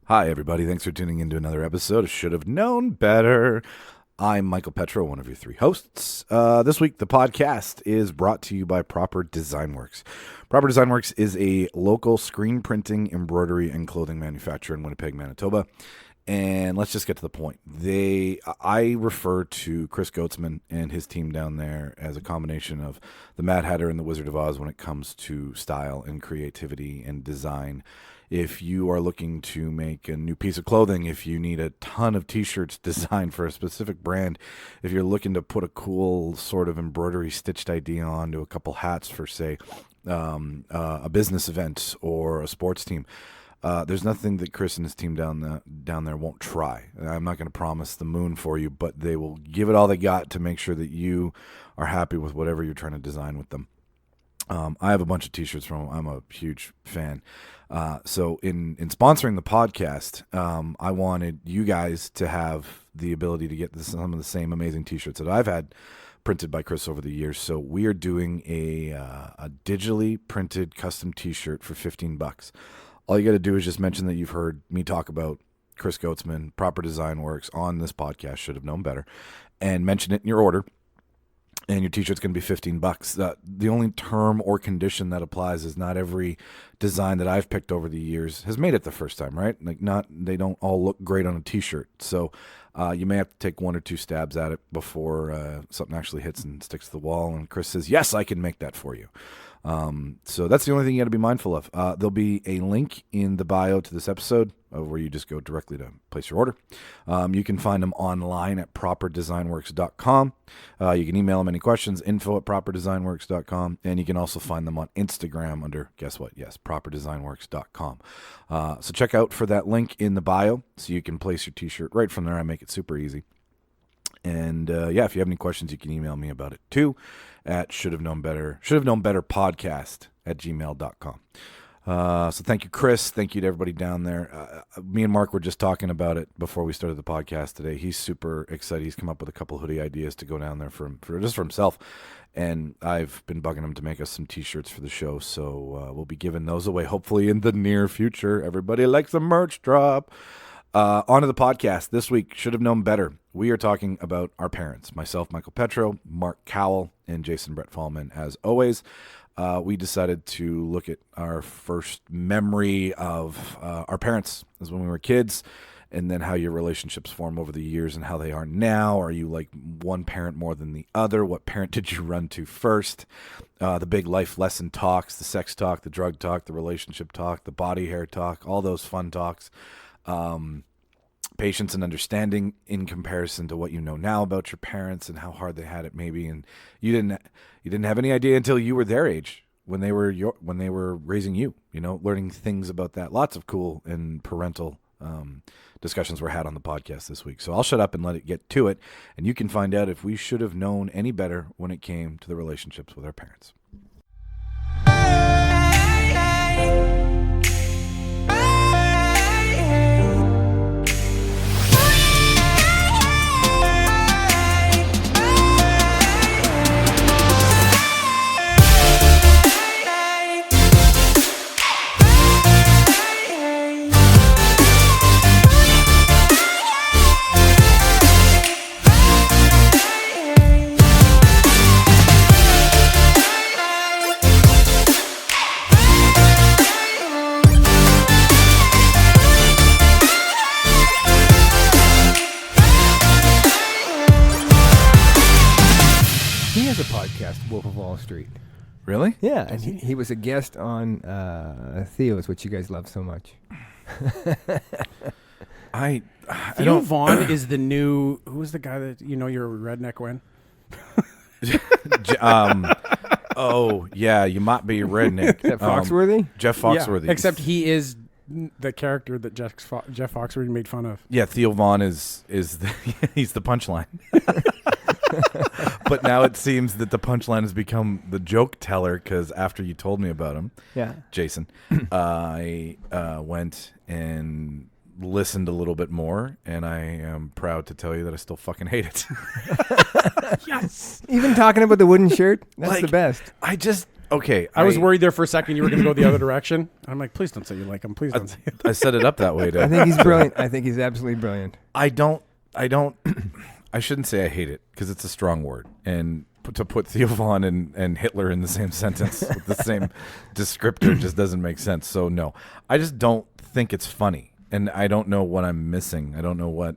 Hi, everybody. Thanks for tuning in to another episode of Should Have Known Better. I'm Michael Petro, one of your three hosts. This week, the podcast is brought to you by Proper Design Works. Proper Design Works is a local screen printing, embroidery, and clothing manufacturer in Winnipeg, Manitoba. And let's just get to the point. I refer to Chris Goetzman and his team down there as a combination of the Mad Hatter and the Wizard of Oz when it comes to style and creativity and design. If you are looking to make a new piece of clothing, if you need a ton of t-shirts designed for a specific brand, if you're looking to put a cool sort of embroidery stitched idea onto a couple hats for, say, a business event or a sports team, there's nothing that Chris and his team down there won't try. I'm not going to promise the moon for you, but they will give it all they got to make sure that you are happy with whatever you're trying to design with them. I have a bunch of t-shirts from them. I'm a huge fan. So in sponsoring the podcast, I wanted you guys to have the ability to get some of the same amazing t-shirts that I've had printed by Chris over the years. So we are doing a digitally printed custom t-shirt for $15. All you got to do is just mention that you've heard me talk about Chris Goetzman, Proper Design Works on this podcast, Should Have Known Better, and mention it in your order. And your t-shirt's going to be $15. The only term or condition that applies is not every design that I've picked over the years has made it the first time, right? They don't all look great on a t-shirt. So you may have to take one or two stabs at it before something actually hits and sticks to the wall. And Chris says, yes, I can make that for you. So that's the only thing you got to be mindful of. There'll be a link in the bio to this episode where you just go directly to place your order. You can find them online at properdesignworks.com. You can email them any questions, info@properdesignworks.com. And you can also find them on Instagram under, guess what? Yes, properdesignworks.com. So check out for that link in the bio so you can place your t-shirt right from there. I make it super easy. And if you have any questions, you can email me about it too at shouldhaveknownbetterpodcast@gmail.com. So thank you, Chris. Thank you to everybody down there. Me and Mark were just talking about it before we started the podcast today. He's super excited. He's come up with a couple hoodie ideas to go down there for himself. And I've been bugging him to make us some t-shirts for the show. So we'll be giving those away hopefully in the near future. Everybody likes a merch drop. Onto the podcast this week, Should Have Known Better. We are talking about our parents, myself, Michael Petro, Mark Cowell, and Jason Brett Fallman. As always, we decided to look at our first memory of our parents as when we were kids, and then how your relationships form over the years and how they are now. Are you like one parent more than the other? What parent did you run to first? The big life lesson talks, the sex talk, the drug talk, the relationship talk, the body hair talk, all those fun talks. Patience and understanding in comparison to what you know now about your parents and how hard they had it maybe, and you didn't have any idea until you were their age when they were raising you, learning things about that. Lots of cool and parental discussions were had on the podcast this week. So I'll shut up and let it get to it, and you can find out if we should have known any better when it came to the relationships with our parents. Wolf of Wall Street. Really? Yeah, and he was a guest on Theo's, which you guys love so much. Theo Vaughn is the new. Who's the guy that you're a redneck when? Oh yeah, you might be a redneck. Jeff Foxworthy. Jeff Foxworthy. Yeah, except he is the character that Jeff Foxworthy made fun of. Yeah, Theo Vaughn is he's the punchline. But now it seems that the punchline has become the joke teller, because after you told me about him, Jason, I went and listened a little bit more, and I am proud to tell you that I still fucking hate it. Yes. Even talking about the wooden shirt, that's the best. Okay, I was worried there for a second you were going to go the other direction. I'm like, please don't say you like him. Please don't say it. I set it up that way. I think he's brilliant. I think he's absolutely brilliant. I shouldn't say I hate it because it's a strong word. And to put Theo Von and Hitler in the same sentence with the same descriptor just doesn't make sense. So no, I just don't think it's funny. And I don't know what I'm missing. I don't know what.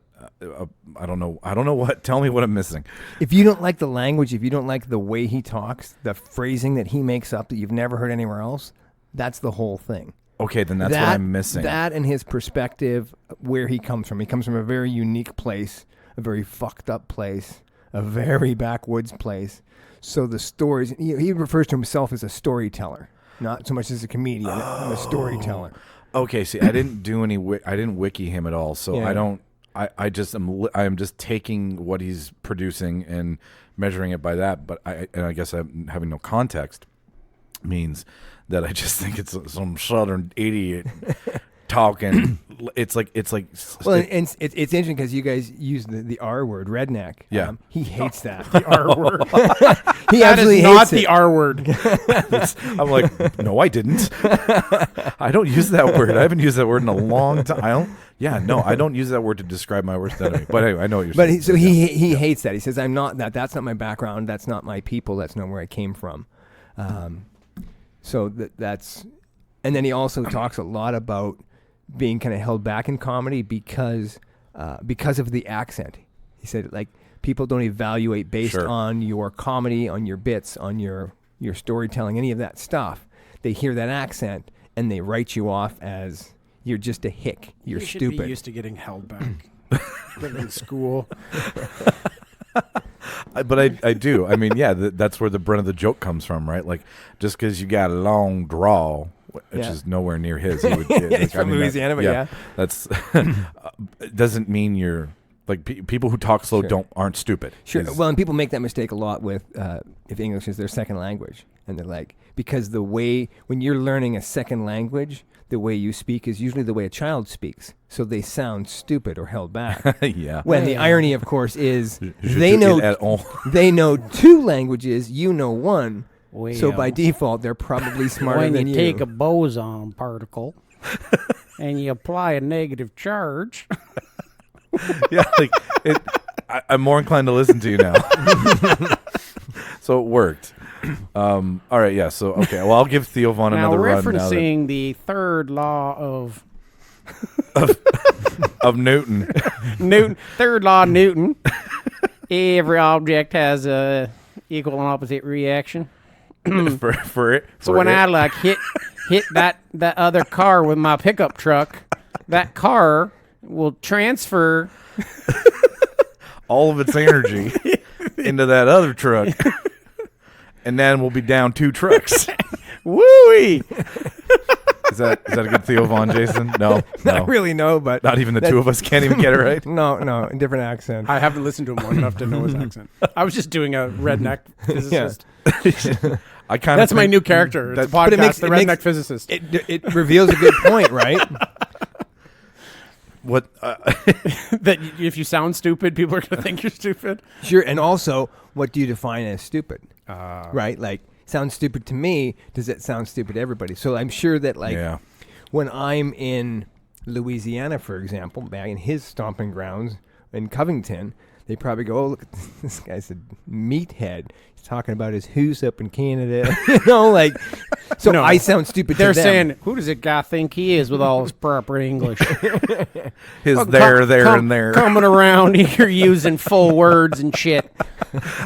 I don't know what. Tell me what I'm missing. If you don't like the language, if you don't like the way he talks, the phrasing that he makes up that you've never heard anywhere else, that's the whole thing. Okay, then that's what I'm missing. That and his perspective, where he comes from. He comes from a very unique place, a very fucked up place, a very backwoods place. So the stories, he refers to himself as a storyteller, not so much as a comedian. I'm a storyteller. Okay, see, I didn't do any. I didn't wiki him at all, so Yeah. I don't. I am just taking what he's producing and measuring it by that. But I guess I'm having no context means that I just think it's some southern idiot talking. It's like. Well, and it's interesting because you guys use the R word, redneck. Yeah. He hates that. The R word. He That absolutely is not hates the it. R word. I'm like, no, I didn't. I don't use that word. I haven't used that word in a long time. I don't use that word to describe my worst enemy. But anyway, I know what you're saying. But he hates that. He says, I'm not that. That's not my background. That's not my people. That's not where I came from. So that's, and then he also talks a lot about being kind of held back in comedy because of the accent. He said, like, people don't evaluate based Sure. on your comedy, on your bits, on your storytelling, any of that stuff. They hear that accent and they write you off as you're just a hick. You're You should stupid. be used to getting held back. In school. But I do. I mean, yeah, that's where the brunt of the joke comes from, right? Like, just because you got a long draw, which Yeah. is nowhere near his. He would, He's from Louisiana, but yeah. That's it doesn't mean you're like people who talk slow Sure. aren't stupid. Sure. Is- Well, and people make that mistake a lot with if English is their second language, and they're like, because the way when you're learning a second language, the way you speak is usually the way a child speaks, so they sound stupid or held back. yeah. When the irony, of course, is Je they te know il at all. they know two languages, you know one. So Well, by default, they're probably smarter when than you take a boson particle and you apply a negative charge, Yeah, like I'm more inclined to listen to you now. So it worked. All right, yeah. So okay, well, I'll give Theo Von now another run. Now referencing the third law of of Newton. third law of Newton, every object has a equal and opposite reaction. for it. So for when it. I like hit that other car with my pickup truck, that car will transfer all of its energy into that other truck, and then we'll be down 2 trucks. woo-wee. Is that a good Theo Von, Jason? No, Not really, no, but Not even the two of us can't even get it right. no, a different accent. I haven't listened to him long enough to know his accent. I was just doing a redneck physicist. I kind That's of my new character. It's a but it podcast, makes- The it Redneck makes- Physicist. It reveals a good point, right? what That if you sound stupid, people are going to think you're stupid. Sure, and also, what do you define as stupid? Right? Like, sounds stupid to me. Does it sound stupid to everybody? So I'm sure that, like, yeah. when I'm in Louisiana, for example, back in his stomping grounds in Covington, they probably go, "Oh, look, this guy's a meathead. He's talking about his hoose up in Canada." You know, like, so No. I sound stupid They're to them. saying, who does it guy think he is with all his proper English? His Oh, there, come- and there. Coming around here using full words and shit.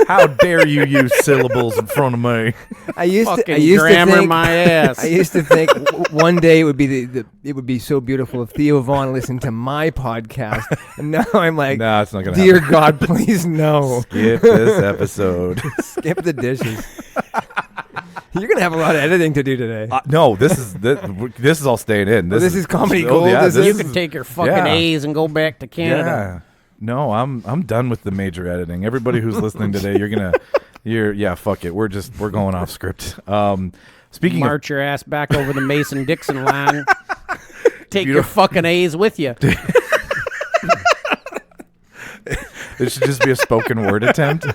How dare you use syllables in front of me? I used Fucking to grammar think, my ass. I used to think one day it would be it would be so beautiful if Theo Von listened to my podcast, and now I'm like, No, it's not gonna dear happen. God, please no. Skip this episode. Skip the dishes. You're gonna have a lot of editing to do today. No, this is all staying in. This is comedy oh, gold, Yeah, this this You is- can take your fucking Yeah. A's and go back to Canada. Yeah. No, I'm done with the major editing. Everybody who's listening today, fuck it. We're going off script. Speaking March your ass back over the Mason-Dixon line. Take your Beautiful. fucking A's with you. it should just be a spoken word attempt.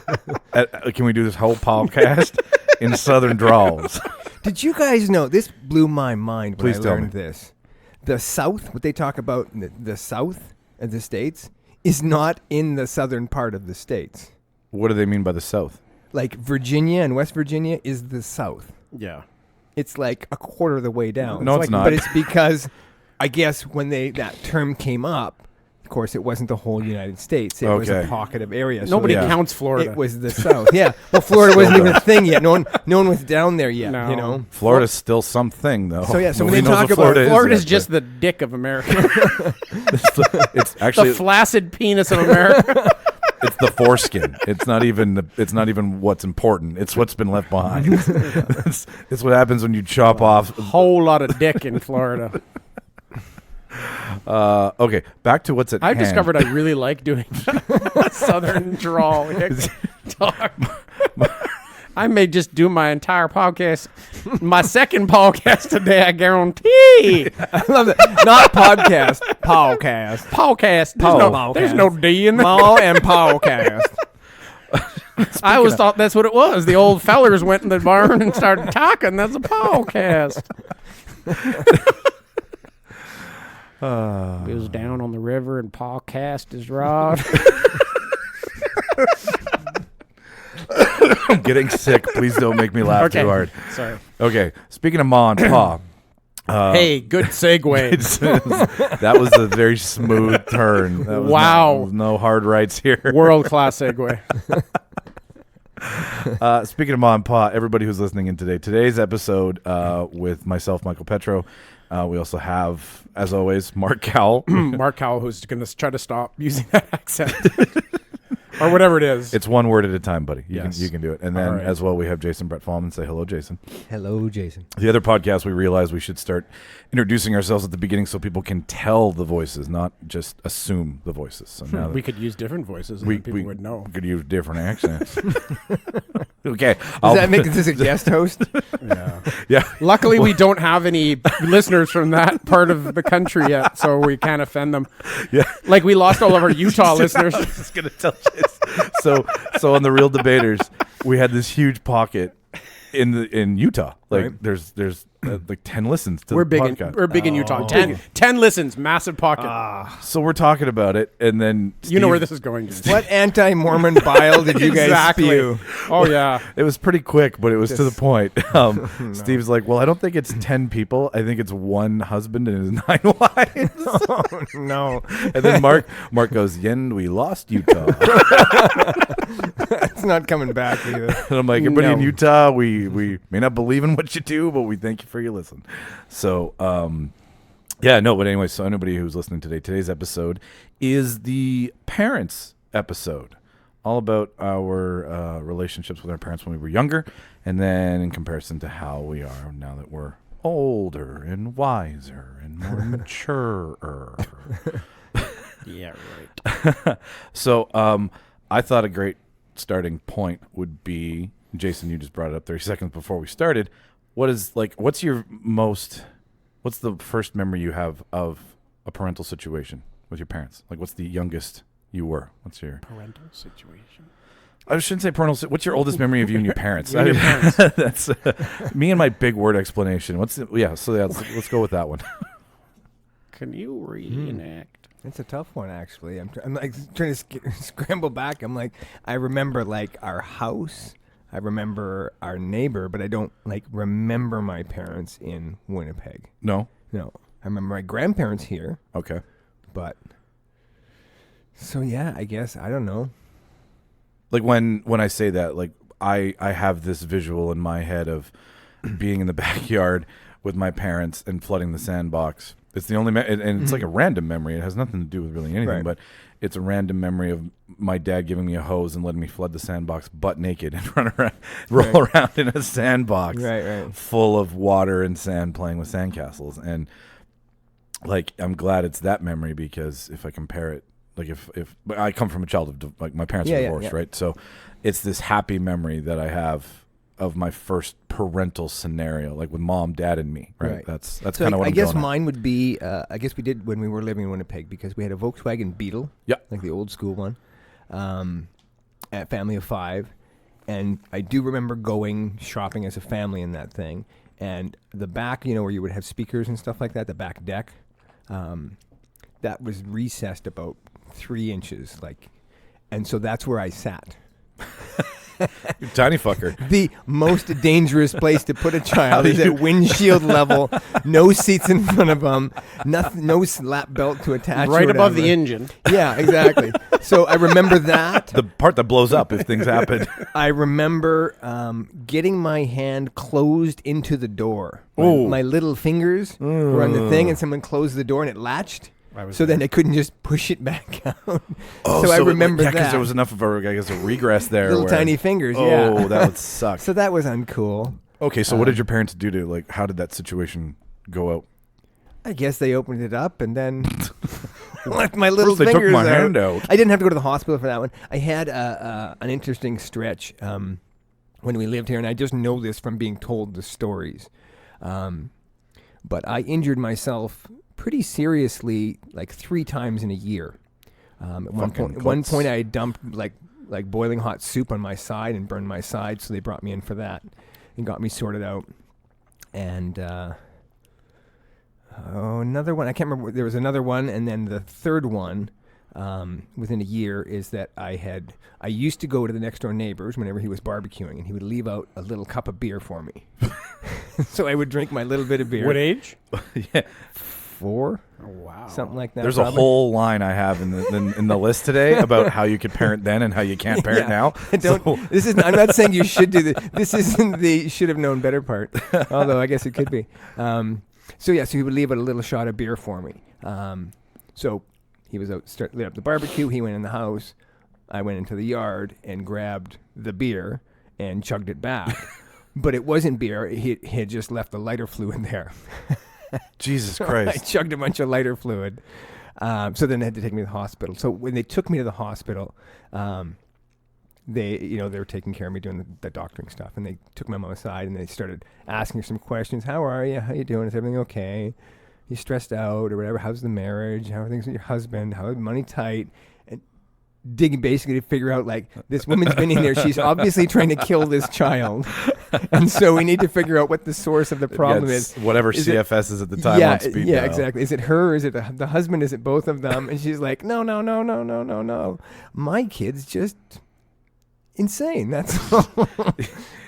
Can we do this whole podcast in Southern drawls? Did you guys know? This blew my mind when Please I tell learned me. this. The South, what they talk about, the South of the States, is not in the southern part of the States. What do they mean by the South? Like Virginia and West Virginia is the South. Yeah. It's like a quarter of the way down. No, it's not. But it's because, I guess, when that term came up, of course, it wasn't the whole United States. It was a Okay. pocket of area. Nobody Yeah. counts Florida. It was the South. Yeah. Well, Florida wasn't even a thing yet. No one was down there yet. No. You know. Florida's still something, though. So, yeah, so when Nobody they knows talk what about Florida Florida's is yet, just the dick of America. but it's actually the flaccid penis of America. it's the foreskin. It's not even what's important. It's what's been left behind. it's what happens when you chop off. Whole lot of dick in Florida. Okay, back to what's at I've hand. discovered I really like doing southern drawl talk. I may just do my entire podcast, my second podcast today, I guarantee. I love that. Not podcast. Podcast. Podcast. There's no D in there. Paul and podcast. I always thought that's what it was. The old fellers went in the barn and started talking. That's a podcast. He was down on the river and Paul cast his rod. I'm getting sick. Please don't make me laugh Okay. too hard. Sorry. Okay, speaking of Ma and Pa. Hey, good segue. That was a very smooth turn. That was Wow. no hard rights here. World class segue. Speaking of Ma and Pa, everybody who's listening in today's episode with myself, Michael Petro. We also have, as always, Mark Cowell. Mark Howell, who's going to try to stop using that accent. Or whatever it is. It's one word at a time, buddy. You Yes. can do it. And then, All right. as well, we have Jason Brett Fallman. Say hello, Jason. Hello, Jason. The other podcast, we realized we should start introducing ourselves at the beginning so people can tell the voices, not just assume the voices. So now We could use different voices and we, then people we would know. could use different accents. Okay. Does that make this a guest host? Yeah. Yeah. Luckily, we don't have any listeners from that part of the country yet, so we can't offend them. Yeah. Like we lost all of our Utah listeners. I was just gonna tell Jason. So on the Real Debaters, we had this huge pocket in Utah. Like Right. there's like 10 listens to We're the big. podcast. We're big in Utah. 10 listens, massive pocket. So we're talking about it, and then You know where Steve- this is going. Jason. What anti-Mormon bile did you guys Exactly. spew? Oh yeah. It was pretty quick, but it was to the point. Steve's like, "Well, I don't think it's 10 people. I think it's one husband and his 9 wives." Oh, no. And then Mark goes, "Yen, we lost Utah." It's not coming back either. And I'm like, "Everybody in No. Utah, we may not believe in what you do, but we thank you for your listen." So, yeah, no, but anyway, so anybody who's listening today, today's episode is the parents episode, all about our relationships with our parents when we were younger, and then in comparison to how we are now that we're older and wiser and more mature. Yeah, right. So, I thought a great starting point would be, Jason, you just brought it up 30 seconds before we started. What's the first memory you have of a parental situation with your parents? Like, what's the youngest you were? What's your Parental situation. I shouldn't say parental. What's your oldest memory of you and your parents? You and your parents. That's me and my big word explanation. Let's go with that one. Can you reenact? It's a tough one, actually. I'm like trying to scramble back. I'm like, I remember like our house. I remember our neighbor, but I don't like remember my parents in Winnipeg. No. No, I remember my grandparents here, Okay. but so yeah, I guess I don't know. Like when I say that, like I have this visual in my head of being in the backyard with my parents and flooding the sandbox. It's the only and it's like a random memory. It has nothing to do with really anything, Right. but it's a random memory of my dad giving me a hose and letting me flood the sandbox butt naked and run around, roll around in a sandbox Right. full of water and sand, playing with sandcastles. And like, I'm glad it's that memory, because if I compare it, like if but I come from a child of like my parents Yeah, are yeah, divorced, yeah. right? So it's this happy memory that I have of my first parental scenario, like with mom, dad, and me, right? Right. That's So kind of what I I'm guess going at. mine would be. I guess we did when we were living in Winnipeg, because we had a Volkswagen Beetle. Yeah. Like the old school one. At family of 5, and I do remember going shopping as a family in that thing. And the back, where you would have speakers and stuff like that, the back deck, that was recessed about 3 inches, and so that's where I sat. You tiny fucker. The most dangerous place to put a child is at windshield level, no seats in front of them, nothing, no lap belt to attach. Right or above the whatever. engine. Yeah, exactly. So I remember that. The part that blows up if things happen. I remember getting my hand closed into the door. Oh. My little fingers were on the thing, and someone closed the door, and it latched. So then I couldn't just push it back out. So I remember that. because there was enough of a regress there. Little tiny fingers, Oh, yeah. that would suck. So that was uncool. Okay, so what did your parents do to, how did that situation go out? I guess they opened it up and then let my little First they fingers took my out. hand out. I didn't have to go to the hospital for that one. I had an interesting stretch when we lived here, and I just know this from being told the stories. But I injured myself pretty seriously 3 times in a year. At one point I dumped like boiling hot soup on my side and burned my side, so they brought me in for that and got me sorted out. And another one, I can't remember, there was another one, and then the third one within a year is that I used to go to the next door neighbors whenever he was barbecuing, and he would leave out a little cup of beer for me. So I would drink my little bit of beer. What age? Yeah. 4? Oh, wow. Something like that. There's probably. a whole line I have in the list today about how you could parent then and how you can't parent now. I'm not saying you should do this. This isn't the should have known better part. Although I guess it could be. So he would leave out a little shot of beer for me. So he was out, lit up the barbecue. He went in the house. I went into the yard and grabbed the beer and chugged it back. But it wasn't beer. He had just left the lighter fluid there. Jesus I Christ. chugged a bunch of lighter fluid. So then they had to take me to the hospital. So when they took me to the hospital, they were taking care of me doing the doctoring stuff, and they took my mom aside and they started asking her some questions. How are you? How you doing? Is everything okay? You stressed out or whatever? How's the marriage? How are things with your husband? How is money tight? And digging basically to figure out this woman's been in there. She's obviously trying to kill this child. And so we need to figure out what the source of the problem is. Whatever is CFS is at the time on speed dial. Exactly. Is it her? Is it the husband? Is it both of them? And she's like, no. My kid's just insane. That's all.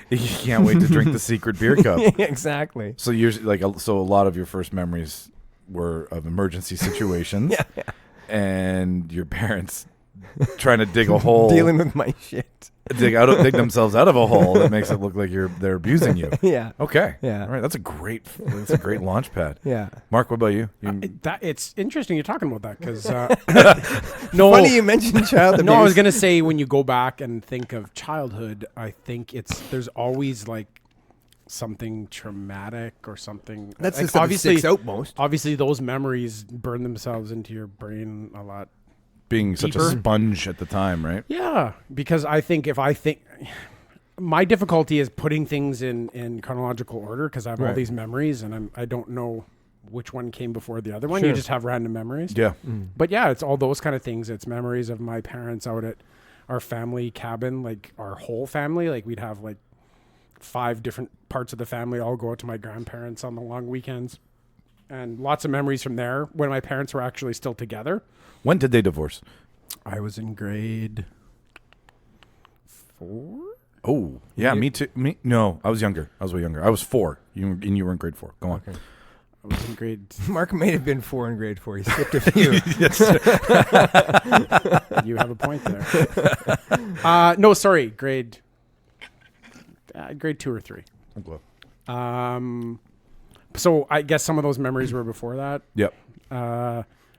You can't wait to drink the secret beer cup. Exactly. So a lot of your first memories were of emergency situations. Yeah. And your parents trying to dig a hole. Dealing with my shit. Dig themselves out of a hole that makes it look like they're abusing you. Yeah. Okay. Yeah. All right. That's a great launch pad. Yeah. Mark, what about you? It's interesting you're talking about that because Funny you mentioned child abuse. No, I was gonna say when you go back and think of childhood, I think there's always something traumatic or something. That's the stuff that sticks out most. Obviously, those memories burn themselves into your brain a lot. Being such a sponge at the time, right? Yeah, because I think my difficulty is putting things in chronological order because I have all these memories and I don't know which one came before the other one. Sure. You just have random memories. Yeah. But yeah, it's all those kind of things. It's memories of my parents out at our family cabin, our whole family. We'd have 5 different parts of the family all go out to my grandparents on the long weekends. And lots of memories from there when my parents were actually still together. When did they divorce? I was in grade 4. Oh, yeah, me too. No, I was younger. I was way younger. I was 4. You were in grade 4. Go on. Okay. I was in grade. Mark may have been 4 in grade 4. He skipped a few. You have a point there. No, sorry, grade 2 or 3. Okay. So I guess some of those memories were before that. Yep.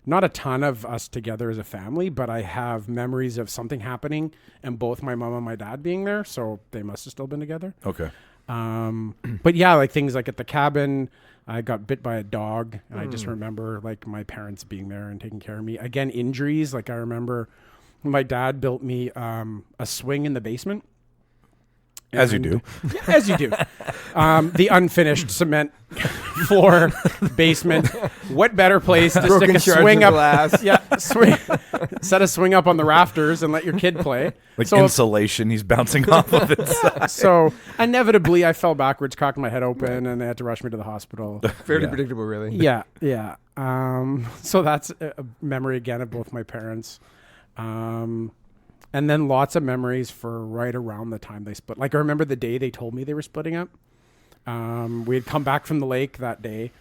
Not a ton of us together as a family, but I have memories of something happening and both my mom and my dad being there. So they must have still been together. Okay. But yeah, things at the cabin, I got bit by a dog and I just remember my parents being there and taking care of me. Again, injuries. I remember my dad built me a swing in the basement As you do. Yeah, as you do. The unfinished cement floor, basement. What better place to Broken stick a shards swing of up? glass. Yeah, swing. Set a swing up on the rafters and let your kid play. Like So- insulation, he's bouncing off of it. So inevitably, I fell backwards, cracked my head open, and they had to rush me to the hospital. Fairly Yeah. predictable, really. Yeah. So that's a memory again of both my parents. And then lots of memories for right around the time they split. Like I remember the day they told me they were splitting up. We had come back from the lake that day,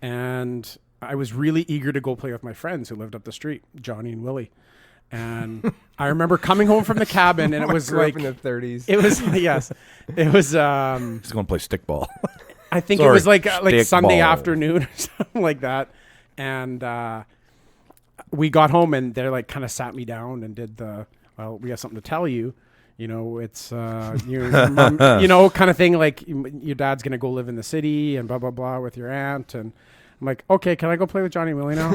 and I was really eager to go play with my friends who lived up the street, Johnny and Willie. And I remember coming home from the cabin, and it was Grew like up in the 30s. it was yes, it was. He's going to play stickball. I think Sorry, it was like Sunday stickball. afternoon or something like that. And we got home, and they're like kind of sat me down and did well, we have something to tell you. You know, it's your mom, kind of thing. Like your dad's gonna go live in the city and blah blah blah with your aunt. And I'm like, okay, can I go play with Johnny and Willie now?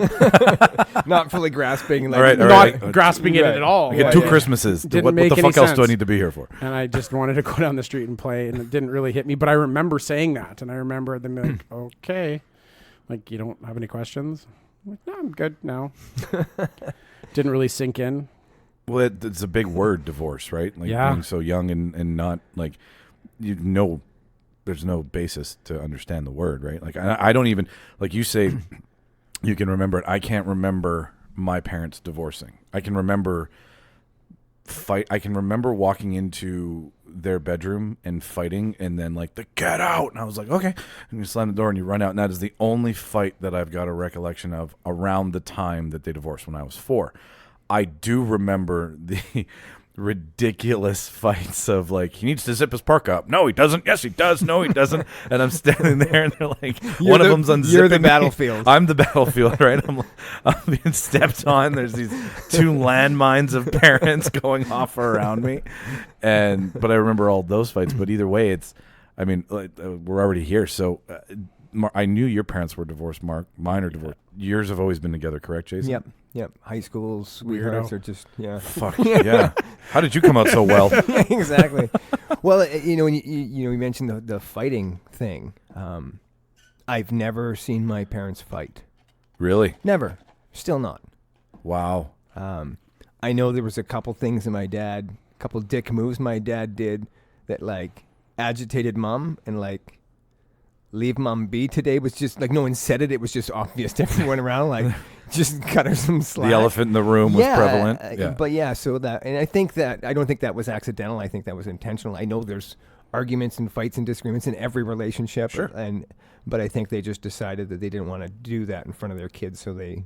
Not fully grasping. Like, All right, all Not right. grasping it Right. at all. I get Like, 2 Christmases. Didn't What make the any fuck else do I sense. need to be here for? And I just wanted to go down the street and play, and it didn't really hit me. But I remember saying that, and I remember them being like, okay, like, you don't have any questions? I'm like, no, I'm good now. Didn't really sink in. Well, it's a big word, divorce, right? Like Yeah. being so young and not like, there's no basis to understand the word, right? Like I don't even, like you say, you can remember it. I can't remember my parents divorcing. I can remember I can remember walking into their bedroom and fighting, and then like the get out, and I was like, okay, and you slam the door and you run out, and that is the only fight that I've got a recollection of around the time that they divorced when I was 4. I do remember the ridiculous fights of like, he needs to zip his parka up. No, he doesn't. Yes, he does. No, he doesn't. And I'm standing there, and they're like, one of them's unzipping. You're the me. battlefield. I'm the battlefield, right? I'm being stepped on. There's these 2 landmines of parents going off around me, but I remember all those fights. But either way, it's, I mean, we're already here, so. I knew your parents were divorced, Mark. Mine are divorced. Yours have always been together, correct, Jason? Yep. High schools, sweethearts are just, yeah. Fuck, yeah. How did you come out so well? Exactly. Well, when you mentioned the fighting thing. I've never seen my parents fight. Really? Never. Still not. Wow. I know there was a couple things a couple dick moves my dad did that like agitated mom, and like leave mom be today was just like, no one said it. It was just obvious to everyone around. Like, just cut her some slack. The elephant in the room was prevalent. Yeah. But yeah, so that, and I don't think that was accidental. I think that was intentional. I know there's arguments and fights and disagreements in every relationship. Sure. But I think they just decided that they didn't want to do that in front of their kids. So they,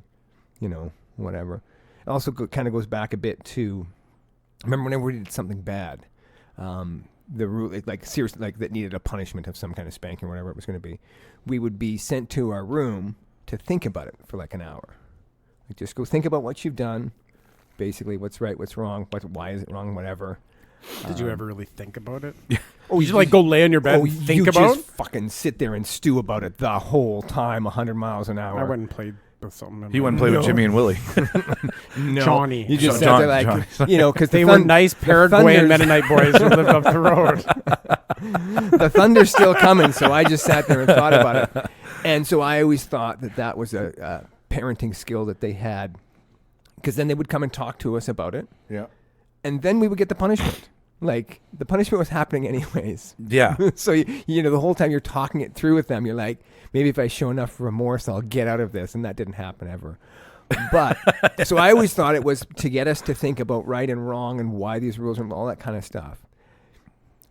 whatever. It also kind of goes back a bit to, remember whenever we did something bad, the rule, like seriously, like that needed a punishment of some kind of spanking or whatever it was going to be, we would be sent to our room to think about it for like an hour. Like, just go think about what you've done, basically what's right, what's wrong, why is it wrong, whatever. Did you ever really think about it? Oh, you just like go lay on your bed and think you about just fucking sit there and stew about it the whole time, 100 miles an hour. I went and played with something. He went and played with Jimmy and Willie. No. Johnny. You just John- sat there like, John- because They were nice Paraguayan Mennonite boys who lived up the road. The thunder's still coming, so I just sat there and thought about it. And so I always thought that was a parenting skill that they had, because then they would come and talk to us about it, Yeah. and then we would get the punishment. Like, the punishment was happening anyways. Yeah. So, the whole time you're talking it through with them, you're like, maybe if I show enough remorse, I'll get out of this. And that didn't happen ever. But, so I always thought it was to get us to think about right and wrong and why these rules and all that kind of stuff.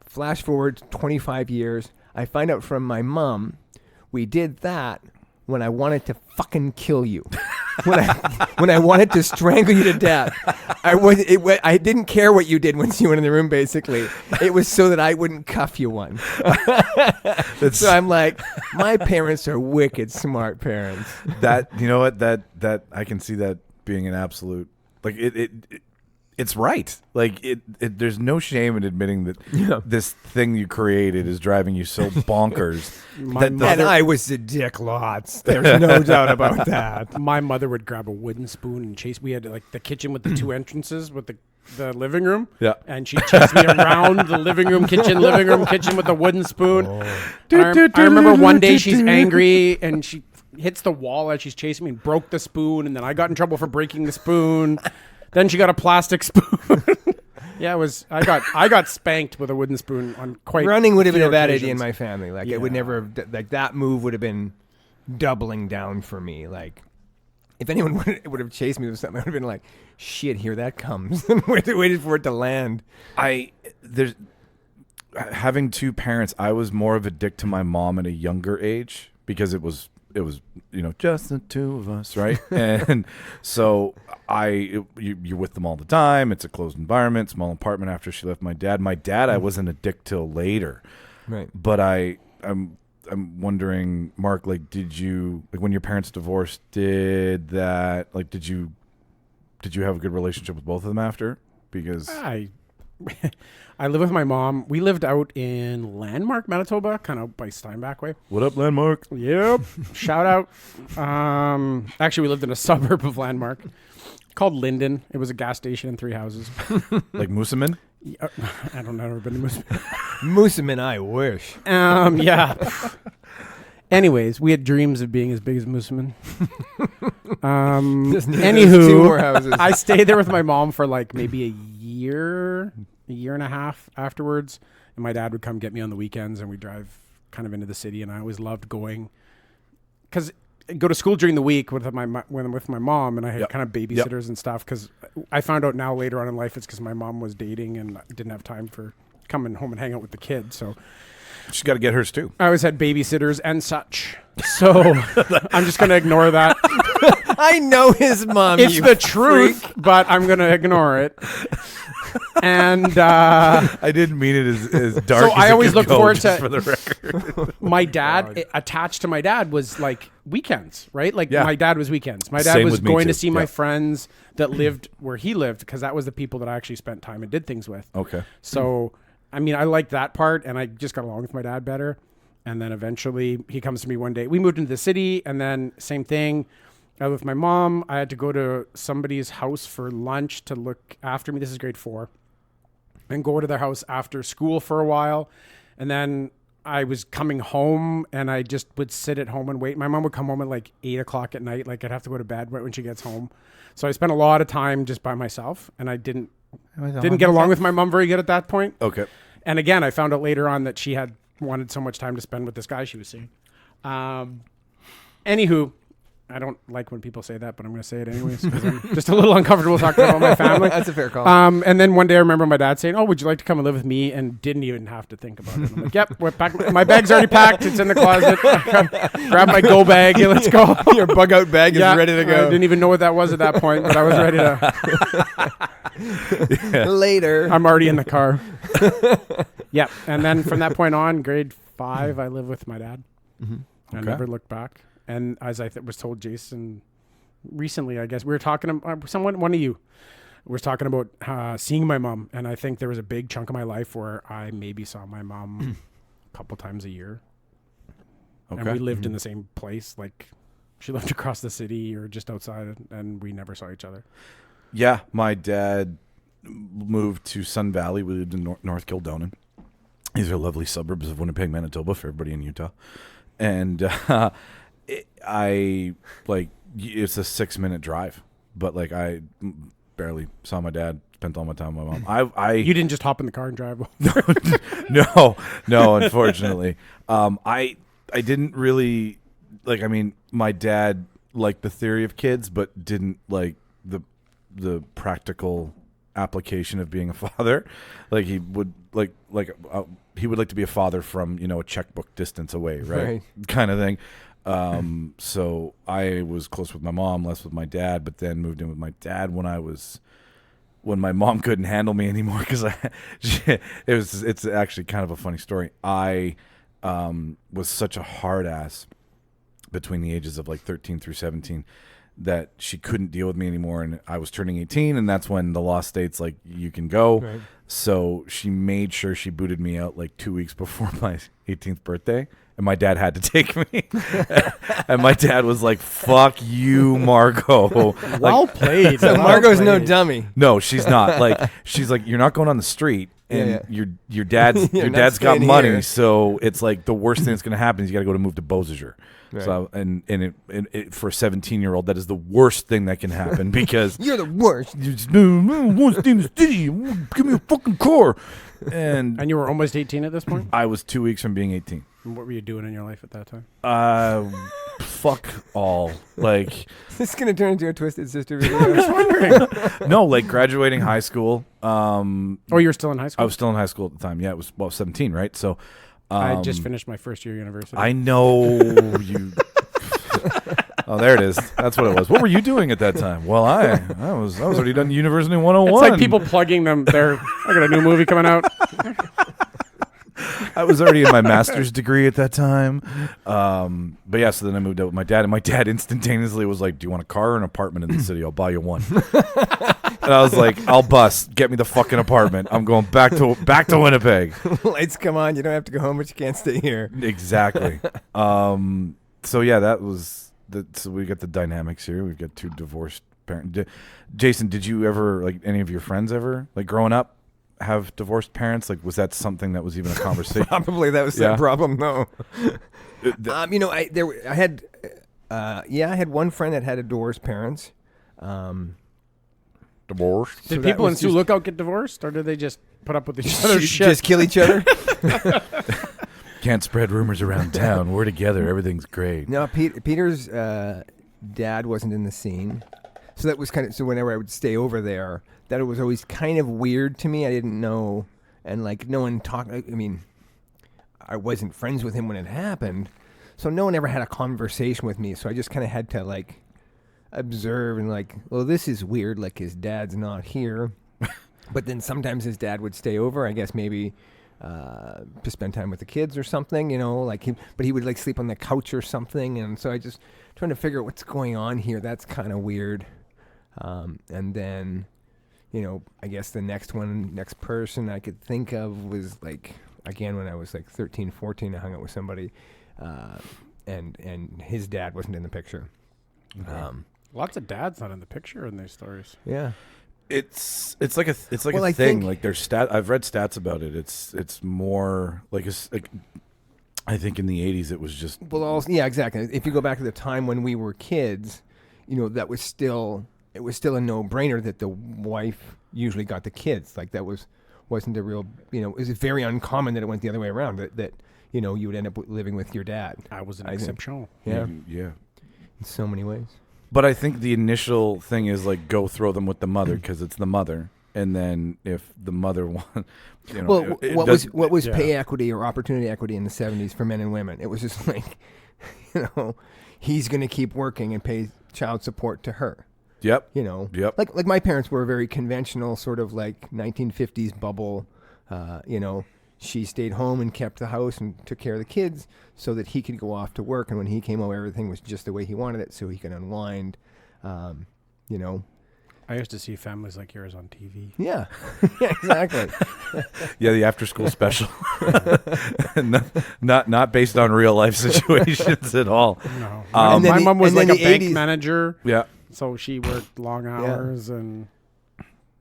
Flash forward 25 years, I find out from my mom, we did that when I wanted to fucking kill you. when I wanted to strangle you to death. I didn't care what you did once you went in the room, basically. It was so that I wouldn't cuff you one. So I'm like, my parents are wicked smart parents. That, you know what, that I can see that being an absolute, like it's right. Like there's no shame in admitting that this thing you created is driving you so bonkers. And I was the dick lots. There's no doubt about that. My mother would grab a wooden spoon and chase. We had like the kitchen with the two entrances with the living room. Yeah. And she'd chase me around the living room, kitchen with a wooden spoon. I remember one day she's angry and she hits the wall as she's chasing me and broke the spoon. And then I got in trouble for breaking the spoon. Then she got a plastic spoon. Yeah, I got spanked with a wooden spoon on quite. Running would have been a bad occasions. idea in my family. Like it would never have, like that move would have been doubling down for me. Like if anyone would have chased me with something, I would have been like, shit, here that comes. And waited for it to land. There's having two parents, I was more of a dick to my mom at a younger age because it was just the two of us, right? And so you're with them all the time. It's a closed environment, small apartment. After she left my dad, I wasn't a dick till later, right? But I'm wondering, Mark, like, did you, like, when your parents divorced, did you have a good relationship with both of them after? Because I live with my mom. We lived out in Landmark, Manitoba, kind of by Steinbach way. What up, Landmark? Yep. Shout out. Actually, we lived in a suburb of Landmark called Linden. It was a gas station and 3 houses. Like Moosomin? I don't know. I've never been to Moosomin. Moosomin, I wish. Yeah. Anyways, we had dreams of being as big as Moosomin. Anywho, 2 more houses. I stayed there with my mom for like maybe a year and a half afterwards, and my dad would come get me on the weekends, and we'd drive kind of into the city. And I always loved going because I go to school during the week with my mom, and I had kind of babysitters and stuff. Because I found out now later on in life it's because my mom was dating and didn't have time for coming home and hang out with the kids. So she's got to get hers too. I always had babysitters and such. So I'm just going to ignore that. I know his mom. It's the truth, but I'm going to ignore it. And I didn't mean it as dark. So as I it always could look go, forward just to for the record. my dad. Attached to my dad was like weekends, right? Like my dad was weekends. My dad Same was with me going too. to see my friends that lived where he lived because that was the people that I actually spent time and did things with. Okay. So I mean, I liked that part, and I just got along with my dad better. And then eventually he comes to me one day. We moved into the city, and then same thing. I was with my mom. I had to go to somebody's house for lunch to look after me. This is grade 4. And go to their house after school for a while. And then I was coming home, and I just would sit at home and wait. My mom would come home at like 8 o'clock at night. Like I'd have to go to bed right when she gets home. So I spent a lot of time just by myself, and I didn't get along with my mom very good at that point. Okay. And again, I found out later on that she had wanted so much time to spend with this guy she was seeing. Anywho, I don't like when people say that, but I'm going to say it anyways because I'm just a little uncomfortable talking about my family. That's a fair call. And then one day I remember my dad saying, "Oh, would you like to come and live with me?" And didn't even have to think about it. I'm like, "Yep, we're packed. My bag's already packed. It's in the closet. Grab my go bag. Hey, let's go." Your bug out bag is ready to go. I didn't even know what that was at that point, but I was ready to. Later. I'm already in the car. Yep. And then from that point on, grade 5, I lived with my dad. Mm-hmm. I never looked back. And as I was told Jason recently, I guess we were talking about one of you was talking about seeing my mom. And I think there was a big chunk of my life where I maybe saw my mom a couple times a year. Okay. And we lived in the same place. Like she lived across the city or just outside, and we never saw each other. Yeah. My dad moved to Sun Valley. We lived in North Kildonan. These are lovely suburbs of Winnipeg, Manitoba for everybody in Utah. And it's a 6-minute drive, but like I barely saw my dad, spent all my time with my mom. You didn't just hop in the car and drive No, unfortunately. I didn't really like, I mean, my dad liked the theory of kids, but didn't like the practical application of being a father. Like he would he would like to be a father from, a checkbook distance away, right? Kind of thing. So I was close with my mom, less with my dad, but then moved in with my dad when my mom couldn't handle me anymore because it's actually kind of a funny story. I was such a hard ass between the ages of like 13 through 17 that she couldn't deal with me anymore, and I was turning 18, and that's when the law states like you can go. Right. So she made sure she booted me out like 2 weeks before my 18th birthday, and my dad had to take me. And my dad was like, "Fuck you, Margot." Well played. So well Margot's no played. dummy. No, she's not. Like, she's like, "You're not going on the street." And your dad's You're your not dad's got staying money, here. so it's like the worst thing that's going to happen is you got to go to move to Beausejour. Right. So and for a 17-year-old, that is the worst thing that can happen because You're the worst. you just want to stay in the city. Give me a fucking car. And And you were almost 18 at this point? I was 2 weeks from being 18. And what were you doing in your life at that time? Fuck all. Like, This is gonna turn into a Twisted Sister video. I'm just wondering. no, like graduating high school. Oh, you were still in high I school? was still in high school at the time. Yeah, it was 17, right? So I just finished my first year of university. I know you. Oh, there it is. That's what it was. What were you doing at that time? Well, I was already done University 101. It's like people plugging them. I got a new movie coming out. I was already in my master's degree at that time. But yeah, so then I moved out with my dad, and my dad instantaneously was like, "Do you want a car or an apartment in the city? I'll buy you one." And I was like, "I'll bus. Get me the fucking apartment. I'm going back to Winnipeg." Lights come on. You don't have to go home, but you can't stay here. Exactly. So yeah, that was so we got the dynamics here. We've got two divorced parents. Jason, did you ever, like, any of your friends ever, like, growing up, have divorced parents? Like, was that something that was even a conversation? Probably that was Yeah. that problem. No. I had one friend that had divorced parents. Divorced? Did So that people in was Sioux just- Lookout get divorced, or did they just put up with each other's shit? Just kill each other. Can't spread rumors around town. We're together. Everything's great. No, Peter's dad wasn't in the scene, so that was kind of. So whenever I would stay over there, that it was always kind of weird to me. I didn't know, and like no one talked. I mean, I wasn't friends with him when it happened, so no one ever had a conversation with me. So I just kind of had to like observe and like, well, this is weird. Like his dad's not here, but then sometimes his dad would stay over. I guess maybe. To spend time with the kids or something, like but he would like sleep on the couch or something, and so I just trying to figure out what's going on here. That's kind of weird. And then, I guess the next person I could think of was like, again, when I was like 13, 14, I hung out with somebody, and his dad wasn't in the picture. Lots of dads not in the picture in these stories. Yeah. It's like a Well, I thing. think- Like there's I've read stats about it. It's more like I think in the 80s it was just Well, yeah, exactly. If you go back to the time when we were kids, that was still a no-brainer that the wife usually got the kids. Like that wasn't a real, it was very uncommon that it went the other way around. That you would end up living with your dad. I was an I think. exception. Yeah, yeah. in so many ways. But I think the initial thing is like go throw them with the mother because it's the mother, and then if the mother wants, Well, what was yeah. pay equity or opportunity equity in the 70s for men and women? It was just like, he's going to keep working and pay child support to her. Yep. Yep. Like my parents were a very conventional sort of like 1950s bubble. She stayed home and kept the house and took care of the kids so that he could go off to work. And when he came home, everything was just the way he wanted it, so he could unwind. I used to see families like yours on TV. Yeah, yeah, exactly. Yeah, the after school special. not based on real life situations at all. No. And then My the- mom was and then like a the bank 80s manager, Yeah. so she worked long hours and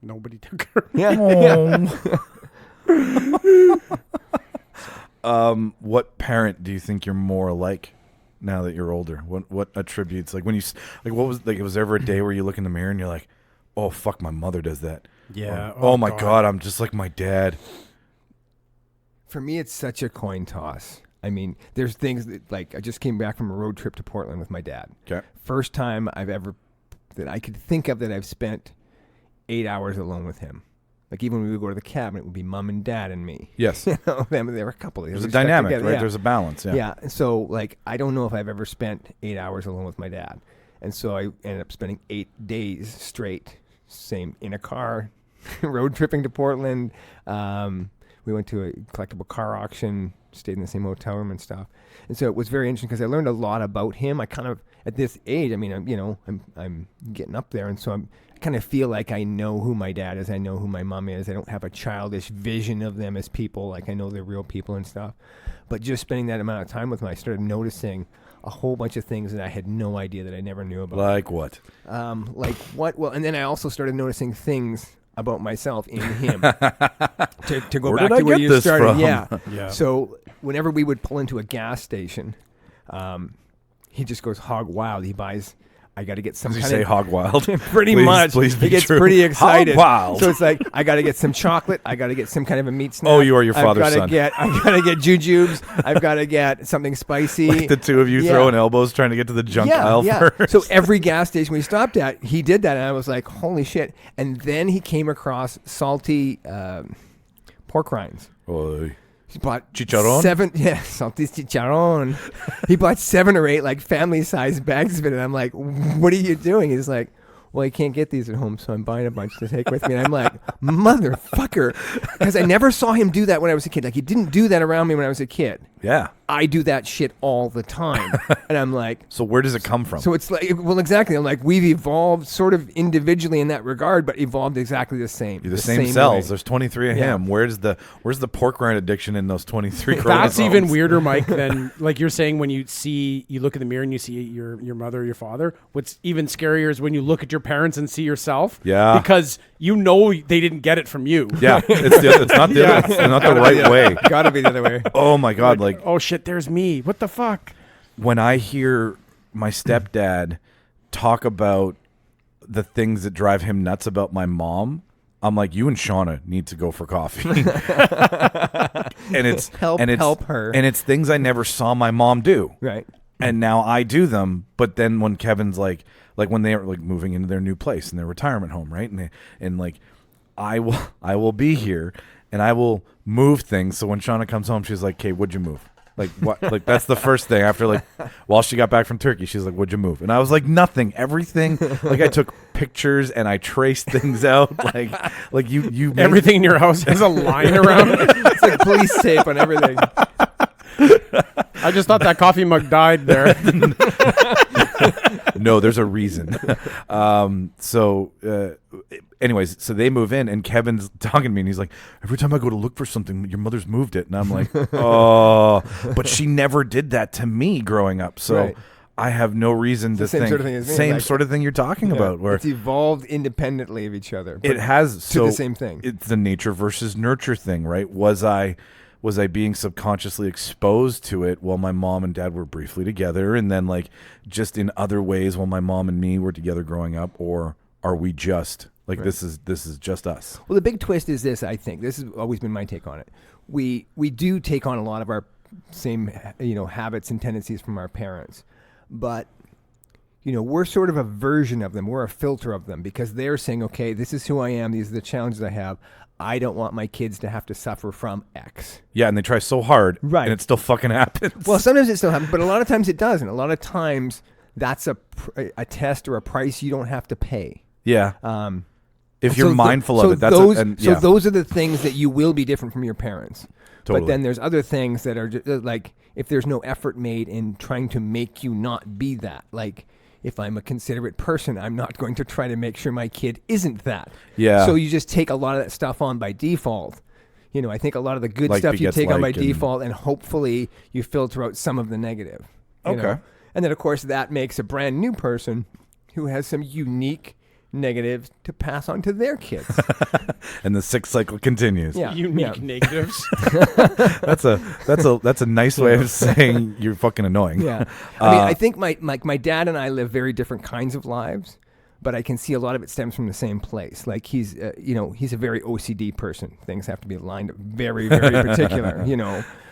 nobody took her. Yeah. What parent do you think you're more like now that you're older? What attributes, like when you like what was like was there ever a day where you look in the mirror and you're like, oh fuck, my mother does that? Yeah. Or, oh my god, I'm just like my dad. For me, it's such a coin toss. I mean, there's things that, like, I just came back from a road trip to Portland with my dad. Okay. First time that I could think of that I've spent 8 hours alone with him. Like, even when we would go to the cabin, it would be mom and dad and me. Yes. There were a couple of There's a we stuck dynamic, together, right? yeah. There's a balance. Yeah. Yeah. So, like, I don't know if I've ever spent 8 hours alone with my dad. And so I ended up spending 8 days straight, same in a car, road tripping to Portland. We went to a collectible car auction stayed in the same hotel room and stuff. And so it was very interesting because I learned a lot about him. I kind of, at this age, I mean, I'm getting up there, and so I kind of feel like I know who my dad is. I know who my mom is. I don't have a childish vision of them as people. Like, I know they're real people and stuff. But just spending that amount of time with them, I started noticing a whole bunch of things that I had no idea that I never knew about. Like what? Like what? Well, and then I also started noticing things about myself in him. to go Where back did I to where get you this started. from? Yeah. So whenever we would pull into a gas station, he just goes hog wild. He buys. I got to get some. Does he kind say of, hog wild? Pretty Please- much. please be he gets true. pretty excited. Hog wild. So it's like I got to get some chocolate. I got to get some kind of a meat snack. Oh, you are your father's I son. got to get jujubes. I've got to get something spicy. Like the two of you Yeah. throwing elbows trying to get to the junk aisle first. So every gas station we stopped at, he did that, and I was like, "Holy shit!" And then he came across salty pork rinds. Oy. He bought Chicharrón? salty chicharrón. He bought 7 or 8 like family-sized bags of it, and I'm like, "What are you doing?" He's like, "Well, I can't get these at home, so I'm buying a bunch to take with me." And I'm like, "Motherfucker," because I never saw him do that when I was a kid. Like, he didn't do that around me when I was a kid. Yeah. I do that shit all the time, and I'm like. So where does it come from? So it's like, well, exactly. I'm like, we've evolved sort of individually in that regard, but evolved exactly the same. the same cells. way. There's 23 of Yeah. him. Where's the pork rind addiction in those 23 chromosomes? That's even weirder, Mike, than like you're saying when you look in the mirror and you see your mother or your father. What's even scarier is when you look at your parents and see yourself. Yeah. Because you know they didn't get it from you. Yeah, it's not the other, it's not the right way. Gotta be the other way. Oh my God! Like Oh shit, there's me. What the fuck? when I hear my stepdad talk about the things that drive him nuts about my mom, I'm like, you and Shauna need to go for coffee. and it's Help her. and it's things I never saw my mom do. Right. And now I do them. But then when Kevin's like when they're like moving into their new place in their retirement home, right? And like I will be here and I will move things. So when Shauna comes home, she's like, "Okay, what'd you move?" Like what? Like that's the first thing after like while she got back from Turkey, she's like, "What'd you move?" And I was like, "Nothing, everything." Like I took pictures and I traced things out. Like you made- Everything in your house has a line around it. It's like police tape on everything. I just thought that coffee mug died there. No, there's a reason. Anyways, so they move in, and Kevin's talking to me, and he's like, "Every time I go to look for something, your mother's moved it." And I'm like, "Oh," but she never did that to me growing up, so Right. I have no reason to the same think sort of thing as me, same like- sort of thing you're talking about. Where It's evolved independently of each other. it but has to the same thing. It's the nature versus nurture thing, right? Was I being subconsciously exposed to it while my mom and dad were briefly together, and then like just in other ways while my mom and me were together growing up, or are we just like Right. this is just us? Well, the big twist is this, I think. This has always been my take on it. We do take on a lot of our same, habits and tendencies from our parents. But, we're sort of a version of them. We're a filter of them because they're saying, okay, this is who I am. These are the challenges I have. I don't want my kids to have to suffer from X. Yeah, and they try so hard, Right. and it still fucking happens. Well, sometimes it still happens, but a lot of times it doesn't. A lot of times that's a test or a price you don't have to pay. yeah, if So you're mindful of it, that's those are the things that you will be different from your parents. Totally. But then there's other things that are just, like if there's no effort made in trying to make you not be that. Like if I'm a considerate person, I'm not going to try to make sure my kid isn't that. Yeah. So you just take a lot of that stuff on by default. I think a lot of the good Like stuff you begets take on by like and- default, and hopefully you filter out some of the negative. you know? Okay. And then, of course, that makes a brand new person who has some unique negatives to pass on to their kids. and the sick cycle continues. Yeah. Unique negatives. That's a nice way of saying you're fucking annoying. Yeah. I mean, I think my dad and I live very different kinds of lives, but I can see a lot of it stems from the same place. Like he's a very OCD person. Things have to be lined up very, very particular,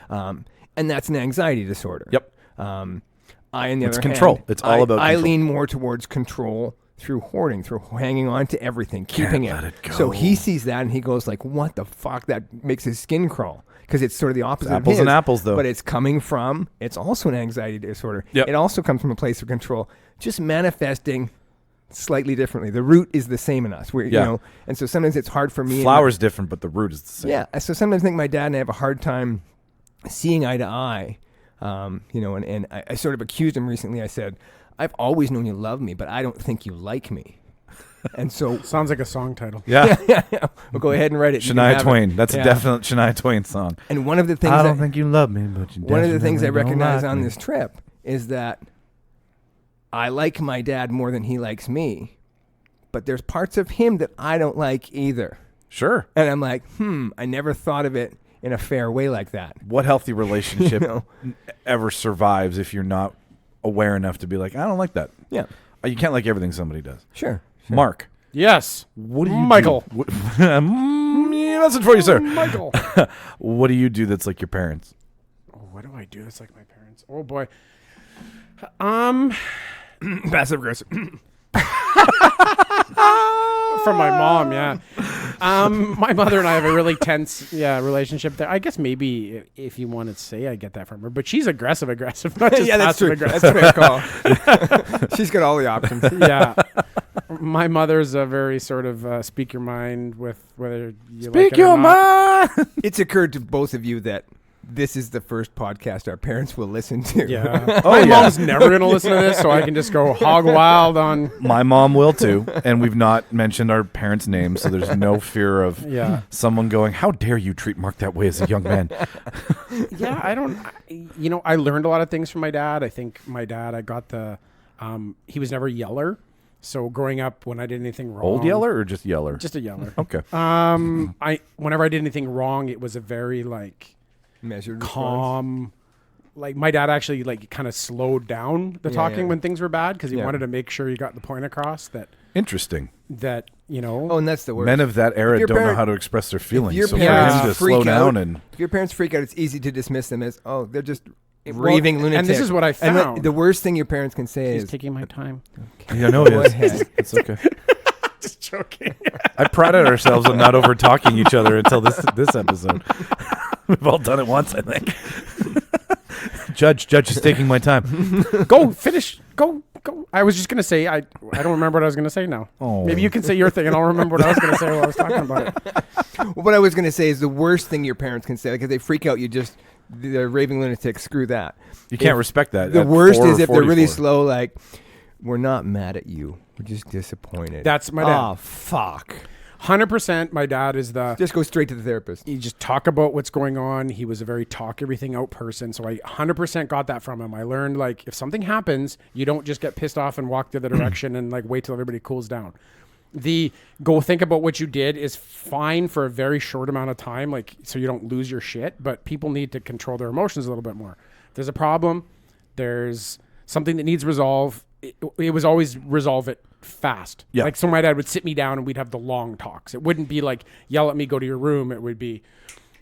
and that's an anxiety disorder. Yep. I, on the It's other control. hand, It's all about I control. lean more towards control through hoarding, through hanging on to everything, keeping let it go. So he sees that and he goes like, "What the fuck?" That makes his skin crawl because it's sort of the opposite. of apples and his, apples, though. But it's coming from. It's also an anxiety disorder. Yep. It also comes from a place of control, just manifesting slightly differently. The root is the same in us. And so sometimes it's hard for me. Flour's different, but the root is the same. Yeah. So sometimes I think my dad and I have a hard time seeing eye to eye, and I sort of accused him recently. I said, I've always known you love me, but I don't think you like me. And so Sounds like a song title. Yeah. Well, go ahead and write it. You can Shania have Twain. it. That's a Yeah. definite Shania Twain song. And one of the things I don't think you love me, but you one of the things I definitely don't recognize like on me. this trip is that I like my dad more than he likes me, but there's parts of him that I don't like either. Sure. And I'm like, I never thought of it in a fair way like that. What healthy relationship You know? ever survives if you're not aware enough to be like, I don't like that. Yeah, You can't like everything somebody does. sure. Mark, Yes. what do you Michael. do? Message for you, sir. Michael. What do you do that's like your parents? Oh, what do I do? It's like my parents. Oh boy. Passive aggressive. From my mom, yeah. My mother and I have a really tense, relationship there. I guess maybe if you want to say, I get that from her, but she's aggressive, not just Yeah, that's true. passive-aggressive. That's a fair call. She's got all the options. Yeah. My mother's a very sort of speak your mind with whether you like Speak it or your not. mind. It's occurred to both of you that this is the first podcast our parents will listen to. Yeah. Oh, My yeah. mom's never going to listen to this, so I can just go hog wild on. My mom will too, and we've not mentioned our parents' names, so there's no fear of Yeah. someone going, "How dare you treat Mark that way as a young man?" Yeah, I learned a lot of things from my dad. I think my dad, I got he was never a yeller. So growing up, when I did anything wrong, Old yeller or just yeller? just a yeller. Okay. Whenever I did anything wrong, it was a very Measured calm. Like my dad actually kind of slowed down the talking yeah. when things were bad because he Yeah. wanted to make sure you got the point across that Interesting. Oh, and that's the worst. Men of that era If your don't know parent- how to express their feelings. your So for parents him to freak slow down out, and If your parents freak out, it's easy to dismiss them as, they're just raving lunatics. and this is what I And found. the worst thing your parents can say He's is, taking my time. yeah, no, it Go is. ahead. It's okay. Just joking. I prided ourselves on not over talking each other until this episode. We've all done it once, I think. Judge is taking my time. Go finish. Go. I was just gonna say I don't remember what I was gonna say now. Oh. Maybe you can say your thing and I'll remember what I was gonna say while I was talking about it. what I was going to say is the worst thing your parents can say, because they freak out, they're raving lunatics, screw that. You can't respect that. The at worst 4 is or if they're really 44. slow, like, we're not mad at you. We're just disappointed. That's my dad. Oh, fuck. 100%. My dad is Just go straight to the therapist. you just talk about what's going on. He was a very talk everything out person. So I 100% got that from him. I learned if something happens, you don't just get pissed off and walk the other direction and wait till everybody cools down. The go think about what you did is fine for a very short amount of time, so you don't lose your shit, but people need to control their emotions a little bit more. If there's a problem, there's something that needs resolve. It was always resolve it fast. Yeah. So my dad would sit me down and we'd have the long talks. It wouldn't be yell at me, go to your room. It would be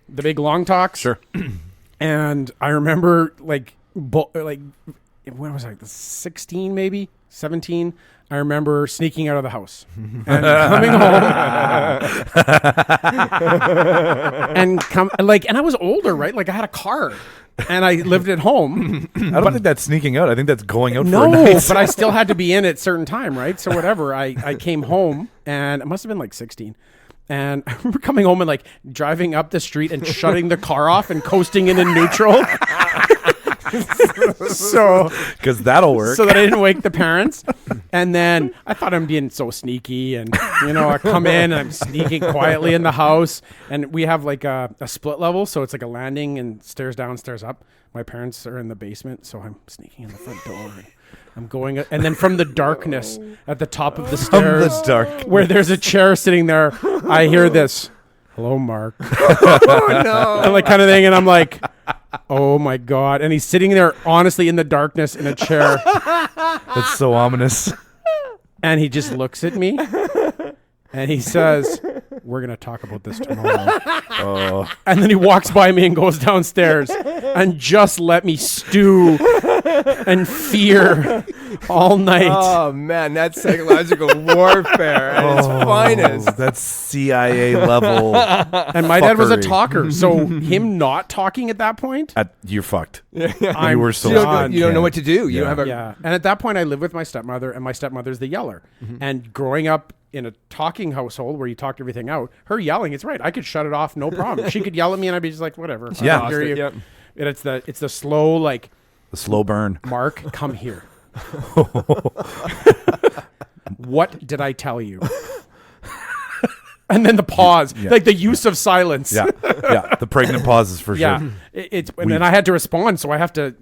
the big long talks. Sure. And I remember when was I 16, maybe 17. I remember sneaking out of the house and coming home and I was older, right? I had a car and I lived at home. I don't think that's sneaking out. I think that's going out for a No, night. but I still had to be in at certain time, right? So whatever. I came home and it must have been 16. And I remember coming home and driving up the street and shutting the car off and coasting in neutral. So Because that'll work. so that I didn't wake the parents. And then I thought I'm being so sneaky, and I come in and I'm sneaking quietly in the house, and we have a split level, so it's a landing and stairs down, stairs up. My parents are in the basement, so I'm sneaking in the front door. And I'm going, and then from the darkness at the top of the stairs, the dark. where there's a chair sitting there, I hear this, "Hello, Mark," Oh, no. and kind of thing, and I'm like, oh my God. And he's sitting there honestly in the darkness in a chair. That's so ominous. And he just looks at me and he says, "We're going to talk about this tomorrow." Oh, And then he walks by me and goes downstairs and just let me stew and fear all night. Oh, man, that's psychological warfare at its finest. That's CIA level. And my dad was a fuckery. talker. So him not talking at that point, You're fucked. I'm You were so done. You don't know what to do. You don't have a... Yeah. And at that point, I lived with my stepmother, and my stepmother's the yeller. And growing up in a talking household where you talked everything out, her yelling, it's right. I could shut it off, no problem. She could yell at me, and I'd be just like, whatever. Yeah. I hear you. Yep. And it's the slow, like, The slow burn. Mark, come here. What did I tell you? And then the pause, like the use of silence. Yeah. Yeah. The pregnant pauses for Yeah. sure. And then I had to respond. So I have to,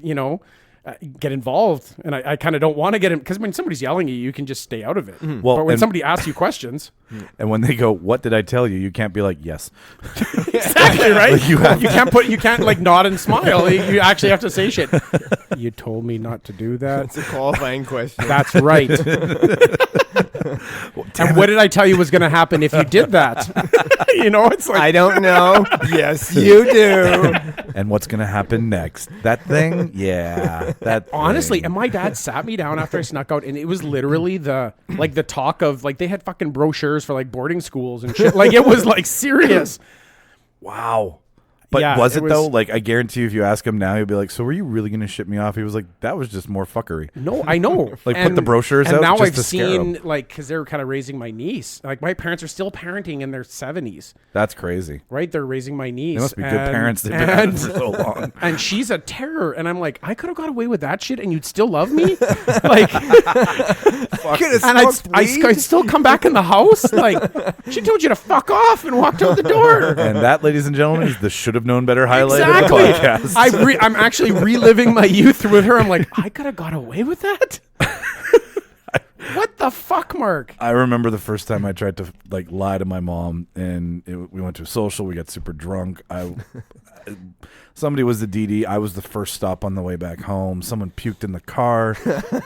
get involved. And I kind of don't want to get in, because when somebody's yelling at you, you can just stay out of it. Well, but when and- somebody asks you questions. And when they go, "What did I tell you?" You can't be like, "Yes." Exactly, right? Like, you can't like nod and smile. You actually have to say shit. You told me not to do that. It's a qualifying question. That's right. And what did I tell you was going to happen if you did that? It's like, I don't know. Yes, you do. And what's gonna happen next? That thing? Yeah. That honestly, thing. and my dad sat me down after I snuck out, and it was literally the talk of, like, they had fucking brochures for like boarding schools and shit. Like, it was like serious. Wow. But Yeah, was it it though? was- Like, I guarantee you, if you ask him now, he'll be like, "So were you really gonna ship me off?" He was like, "That was just more fuckery." No, I know. Like, put the brochures and out now just I've to scare 'em. seen, like, because they were kind of raising my niece. Like, my parents are still parenting in their 70s, That's crazy. right? They're raising my niece. They must be good parents. They've been at it for so long. And she's a terror. And I'm like, I could have got away with that shit, and you'd still love me? Like, and I'd still come back in the house? Like, she told you to fuck off and walked out the door. And that, ladies and gentlemen, is the should have known better highlight Exactly. of the podcast. I'm actually reliving my youth with her. I'm like, I could have got away with that? What the fuck, Mark? I remember the first time I tried to like lie to my mom, and we went to a social. We got super drunk. Somebody was the DD. I was the first stop on the way back home. Someone puked in the car.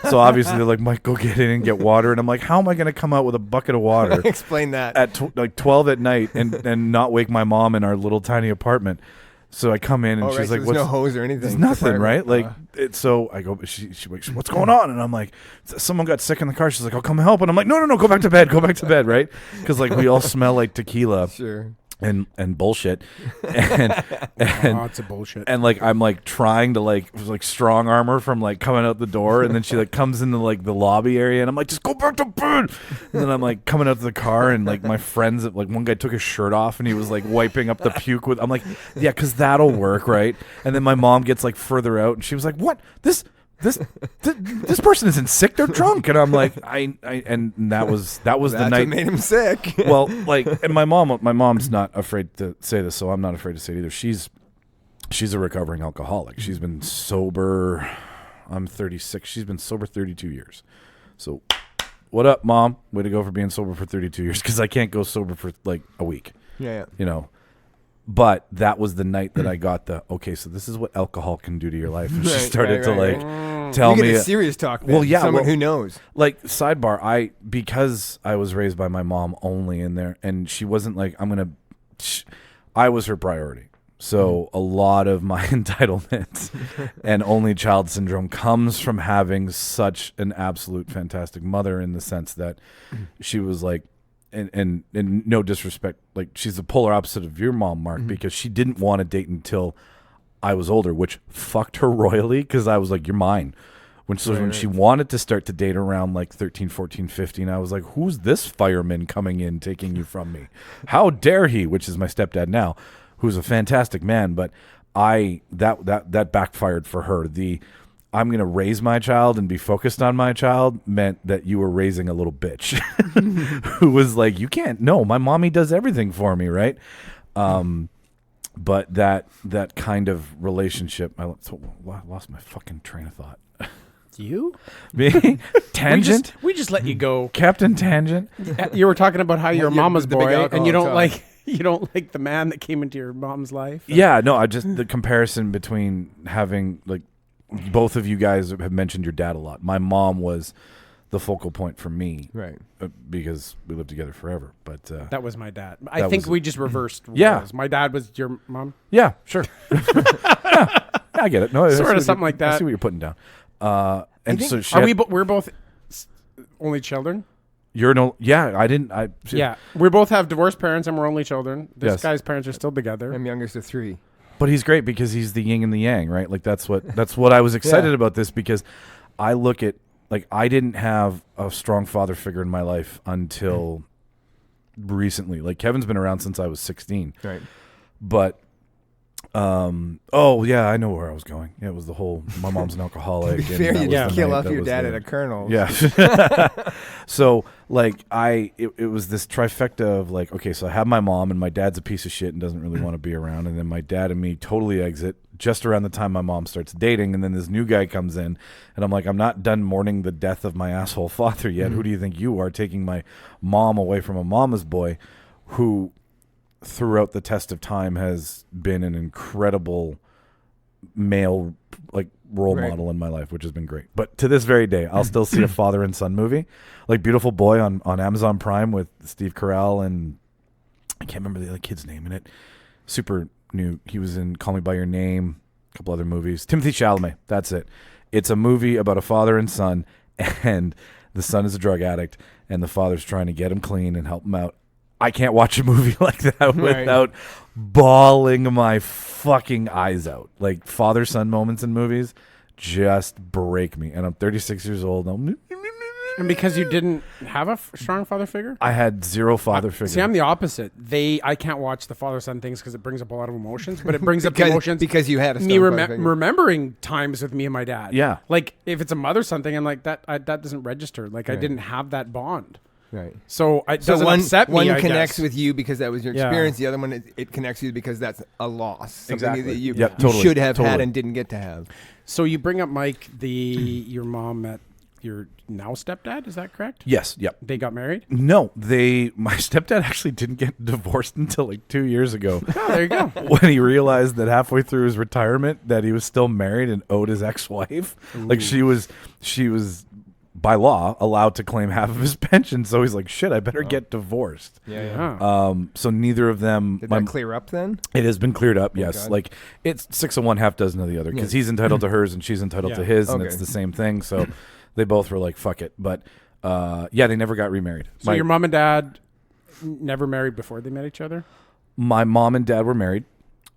So obviously they're like, "Mike, go get in and get water." And I'm like, "How am I going to come out with a bucket of water Explain that. at like 12 at night and not wake my mom in our little tiny apartment?" So I come in and she's like, there's no hose or anything. There's nothing, right? Apartment. Like, so I go, she wakes, "What's going on?" And I'm like, "Someone got sick in the car." She's like, "I'll come help." And I'm like, no, go back to bed, right? Because like we all smell like tequila Sure. and bullshit, and Lots of bullshit. and like I'm like trying to like strong arm her from like coming out the door, and then she like comes into like the lobby area, and I'm like, "Just go back to bed." And then I'm like coming out to the car, and like my friends, like one guy took his shirt off and he was like wiping up the puke with. I'm like, "Yeah, because that'll work, right?" And then my mom gets like further out, and she was like, "What? This person isn't sick, they're drunk." And I'm like, and that was the That's night. what made him sick. Well, like, and my mom's not afraid to say this, so I'm not afraid to say it either. She's a recovering alcoholic. She's been sober. I'm 36. She's been sober 32 years. So, what up, Mom? Way to go for being sober for 32 years, because I can't go sober for like a week. Yeah. But that was the night that I got okay, so this is what alcohol can do to your life. And she Right, started to right, like tell You me get a serious talk. Then. Well, yeah, Someone well- who knows. like sidebar, because I was raised by my mom only in there, and she wasn't like, I was her priority. So a lot of my entitlement and only child syndrome comes from having such an absolute fantastic mother, in the sense that she was like, and no disrespect, like she's the polar opposite of your mom, Mark, because she didn't want to date until I was older, which fucked her royally, because I was like, "You're mine." When she wanted to start to date around like 13, 14, 15, I was like, "Who's this fireman coming in taking you from me? How dare he?" Which is my stepdad now, who's a fantastic man, but that backfired for her. I'm going to raise my child and be focused on my child meant that you were raising a little bitch who was like, "You can't, no, my mommy does everything for me," right? But that kind of relationship, I lost my fucking train of thought. You? Me? Tangent? We just let you go. Captain Tangent? You were talking about how you're a Yeah, mama's the big boy, and you don't alcohol talk. you don't like the man that came into your mom's life. Yeah, no, I just, the comparison between having, like, both of you guys have mentioned your dad a lot. My mom was the focal point for me, Right. because we lived together forever. But That was my dad. That I think was we just reversed Yeah. roles. My dad was your mom. yeah, sure. Yeah, I get it. No, I see Sort of what something you're- like that. I see what you're putting down. And think- so she Are had- we're both only children? you're no, yeah, I didn't, I, Yeah. We both have divorced parents and we're only children. This Yes. guy's parents are still together. I'm youngest of three. But he's great because he's the yin and the yang, right? Like that's what I was excited Yeah. about this, because I look at, like, I didn't have a strong father figure in my life until recently. Like, Kevin's been around since I was 16, Right. but Oh yeah, I know where I was going. Yeah, it was the whole my mom's an alcoholic. To be fair, that you was just the kill night off that your was dad the- at a Colonel's. Yeah. So like it was this trifecta of like, okay, so I have my mom and my dad's a piece of shit and doesn't really want to be around, and then my dad and me totally exit just around the time my mom starts dating, and then this new guy comes in, and I'm like, I'm not done mourning the death of my asshole father yet. Who do you think you are, taking my mom away from a mama's boy who throughout the test of time has been an incredible male like role Right. model in my life, which has been great. But to this very day, I'll still see a father and son movie, like Beautiful Boy on Amazon Prime with Steve Carell and I can't remember the other kid's name in it. Super new. He was in Call Me by Your Name, a couple other movies. Timothy Chalamet. That's it. It's a movie about a father and son, and the son is a drug addict, and the father's trying to get him clean and help him out. I can't watch a movie like that Right. without bawling my fucking eyes out. Like father-son moments in movies just break me. And I'm 36 years old. And because you didn't have a strong father figure? I had zero father figure. See, I'm the opposite. I can't watch the father-son things because it brings up a lot of emotions, but it brings up the emotions because you had a me strong father figure. remembering times with me and my dad. Yeah. Like if it's a mother-son thing, I'm like that doesn't register. Like I Right. didn't have that bond. Right. So it So doesn't one upset me. one I connects guess. with you because that was your Yeah. experience. The other one it connects you because that's a loss. Something Exactly. that you, Yep, you totally, should have had totally. and didn't get to have. So you bring up Mike, your mom met your now stepdad. Is that correct? Yes. Yep. They got married. No, my stepdad actually didn't get divorced until like 2 years ago. Oh, there you go. When he realized that halfway through his retirement that he was still married and owed his ex-wife. Like she was by law allowed to claim half of his pension, so he's like, shit, I better get divorced. Yeah. So neither of them Did that clear up then? it has been cleared up, yes. God. Like it's 6 of one, half dozen of the other, because Yeah. he's entitled to hers and she's entitled to Yeah. his, and Okay. it's the same thing. So they both were like, fuck it. But yeah, they never got remarried. So your mom and dad never married before they met each other? My mom and dad were married.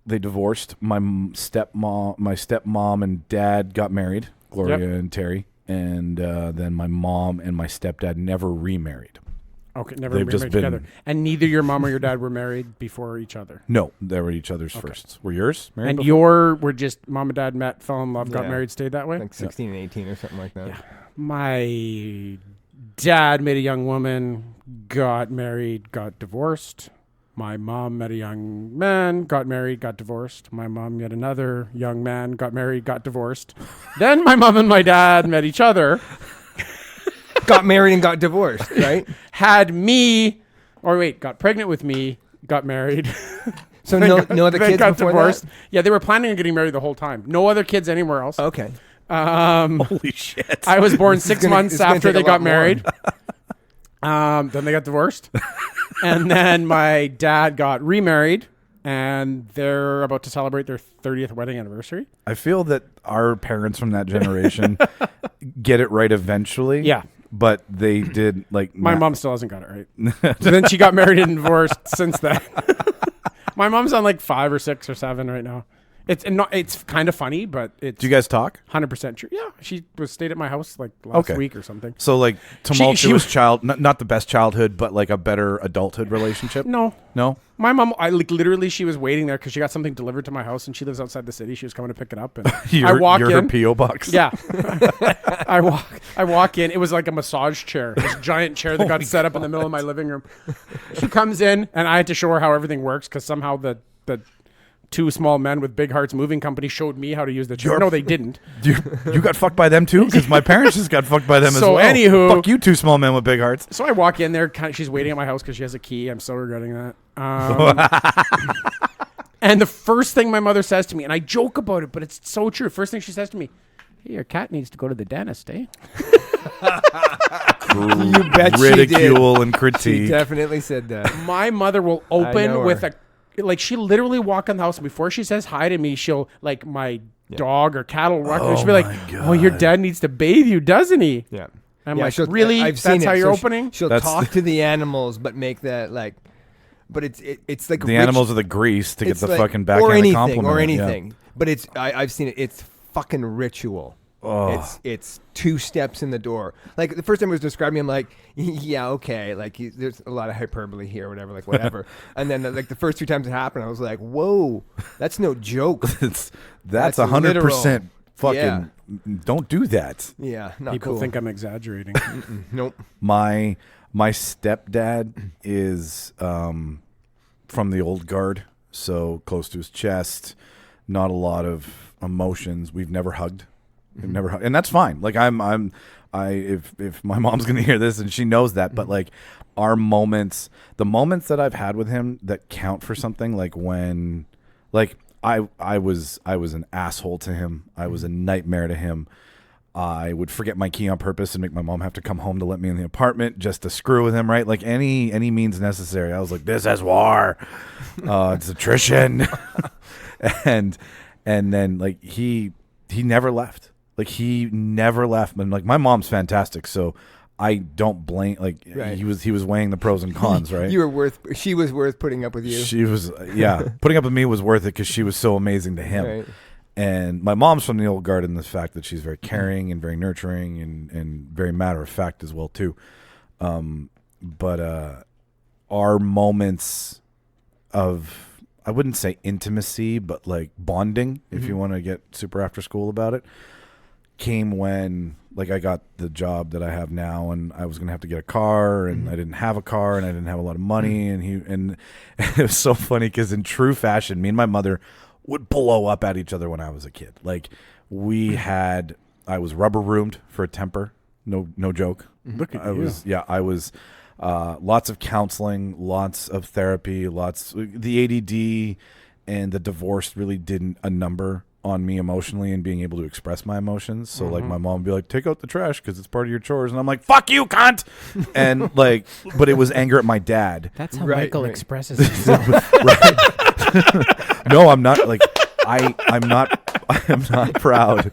They divorced. My stepmom and dad got married, Gloria Yep. and Terry, and then my mom and my stepdad never remarried. Okay, never They've married just together. been- And neither your mom or your dad were married before each other. No, they were each other's firsts. Were yours married? And before? were just mom and dad met, fell in love, got Yeah. married, stayed that way? Like 16 and 18 or something like that. Yeah. My dad met a young woman, got married, got divorced. My mom met a young man, got married, got divorced. My mom met another young man, got married, got divorced. Then my mom and my dad met each other, Got married and got divorced, right? got pregnant with me, got married. So then no got- other then kids got before divorced. that? Yeah, they were planning on getting married the whole time. No other kids anywhere else. Okay. Holy shit. I was born This is 6 gonna- months it's gonna after take they a got lot more. married. Then they got divorced. And then my dad got remarried, and they're about to celebrate their 30th wedding anniversary. I feel that our parents from that generation get it right eventually. Yeah. But they did like My mom still hasn't got it right. So then she got married and divorced since then. My mom's on like 5 or 6 or 7 right now. It's kind of funny, but it's Do you guys talk? 100% true. Yeah, she stayed at my house like last Okay. week or something. So like she tumultuous was- child, not the best childhood, but like a better adulthood relationship. No. No. My mom, literally, she was waiting there because she got something delivered to my house, and she lives outside the city. She was coming to pick it up, and I walk you're in. her PO box. Yeah, I walk in. It was like a massage chair, this giant chair that got set up in the middle of my living room. She comes in, and I had to show her how everything works because somehow the two small men with big hearts moving company showed me how to use the chair. No, they didn't. You got fucked by them too, because my parents just got fucked by them as So well. anywho- fuck you, two small men with big hearts. So I walk in there. She's waiting at my house because she has a key. I'm so regretting that. And the first thing my mother says to me, and I joke about it, but it's so true. First thing she says to me, "Hey, your cat needs to go to the dentist, eh?" You bet she Ridicule and She critique. definitely said that. My mother will know open her. with she literally walk in the house, and before she says hi to me, she'll like my dog or cat will walk in, and she'll be like, "Oh, your dad needs to bathe you, doesn't he?" Yeah. I'm Yeah, like, she'll- "Really? I've That's seen how it. you're So opening?" She'll That's talk to the animals, but make that like, but it's like The animals are the grease to get it's the like- fucking backhand compliment. or Yeah. anything. But I've seen it. It's fucking ritual. Oh. It's 2 steps in the door. Like the first time it was describing me, I'm like, yeah, okay. Like there's a lot of hyperbole here, or whatever. Like whatever. And then like the first 2 times it happened, I was like, whoa, that's no joke. That's That's 100% fucking. Yeah. Don't do that. Yeah, not People cool. think I'm exaggerating. Nope. My stepdad is from the old guard, so close to his chest, not a lot of emotions. We've never hugged. We've never hugged, and that's fine. Like if my mom's gonna hear this and she knows that, but like our moments, the moments that I've had with him that count for something, like when, like I was an asshole to him. I was a nightmare to him. I would forget my key on purpose and make my mom have to come home to let me in the apartment just to screw with him, right? Like any means necessary. I was like, this is war. It's attrition. and then like he never left. Like he never left. And like my mom's fantastic, so I don't blame. Like Right. he was weighing the pros and cons, right? She was worth putting up with you. She was, yeah. Putting up with me was worth it because she was so amazing to him. Right. And my mom's from the old guard in the fact that she's very caring and very nurturing and very matter of fact as well too. But our moments of, I wouldn't say intimacy, but like bonding, if you want to get super after school about it, came when like I got the job that I have now, and I was gonna have to get a car, and I didn't have a car, and I didn't have a lot of money, and it was so funny because in true fashion, me and my mother would blow up at each other when I was a kid. Like I was rubber roomed for a temper, no joke. Look at I was lots of counseling, lots of therapy, the ADD and the divorce really didn't a number on me emotionally and being able to express my emotions. So like my mom would be like, take out the trash because it's part of your chores, and I'm like, fuck you, cunt. And like, but it was anger at my dad. That's how Right, Michael right. expresses himself. No, I'm not like I'm not proud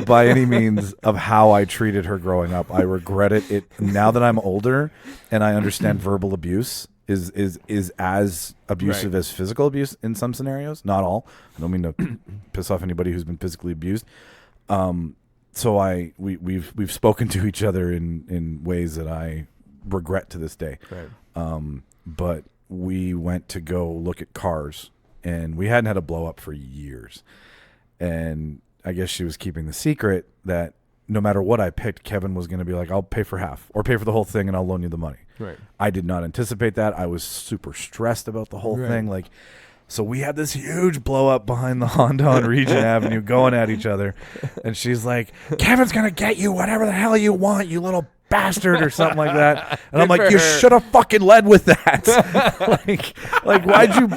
by any means of how I treated her growing up. I regret it now that I'm older and I understand verbal abuse is as abusive as physical abuse in some scenarios. Not all. I don't mean to piss off anybody who's been physically abused. So we've spoken to each other in ways that I regret to this day. Right. But we went to go look at cars, and we hadn't had a blow up for years. And I guess she was keeping the secret that no matter what I picked, Kevin was going to be like, I'll pay for half or pay for the whole thing and I'll loan you the money. Right. I did not anticipate that. I was super stressed about the whole thing. Like, so we had this huge blow up behind the Honda on Regent Avenue going at each other. And she's like, Kevin's going to get you whatever the hell you want, you little bastard, or something like that. And I'm like, you should have fucking led with that. like why'd you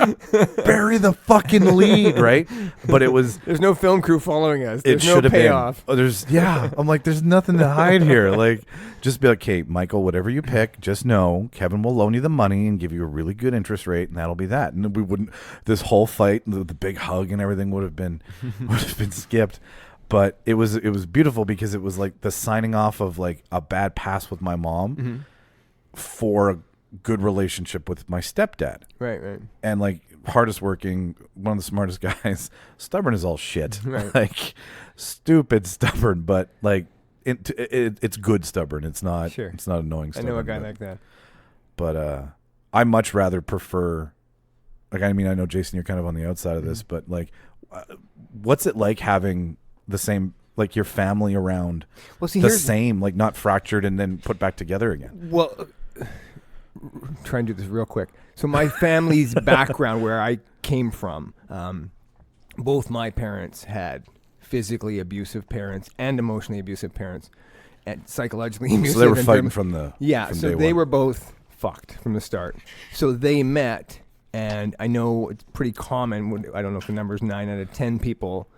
bury the fucking lead, right? But it was, There's no film crew following us. There's it no should have payoff. been. I'm like, there's nothing to hide here. Like, just be like, okay, Michael, whatever you pick, just know Kevin will loan you the money and give you a really good interest rate, and that'll be that. And we wouldn't. This whole fight, the big hug and everything would have been skipped. But it was beautiful because it was like the signing off of like a bad past with my mom for a good relationship with my stepdad. Right. And like hardest working, one of the smartest guys, stubborn as all shit. Right. Like stupid stubborn, but like it's good stubborn. It's not Sure. It's not annoying I stubborn. know a guy like that. But I much rather prefer, like, I mean, I know Jason, you're kind of on the outside of this, but like what's it like having the same, like your family around Well, see, the here's same, like not fractured and then put back together again? Well, try and do this real quick. So my family's background, where I came from, both my parents had physically abusive parents and emotionally abusive parents, and psychologically abusive. So they were and fighting from the yeah. from So day they one. were both fucked from the start. So they met, and I know it's pretty common. I don't know if the number is 9 out of 10 people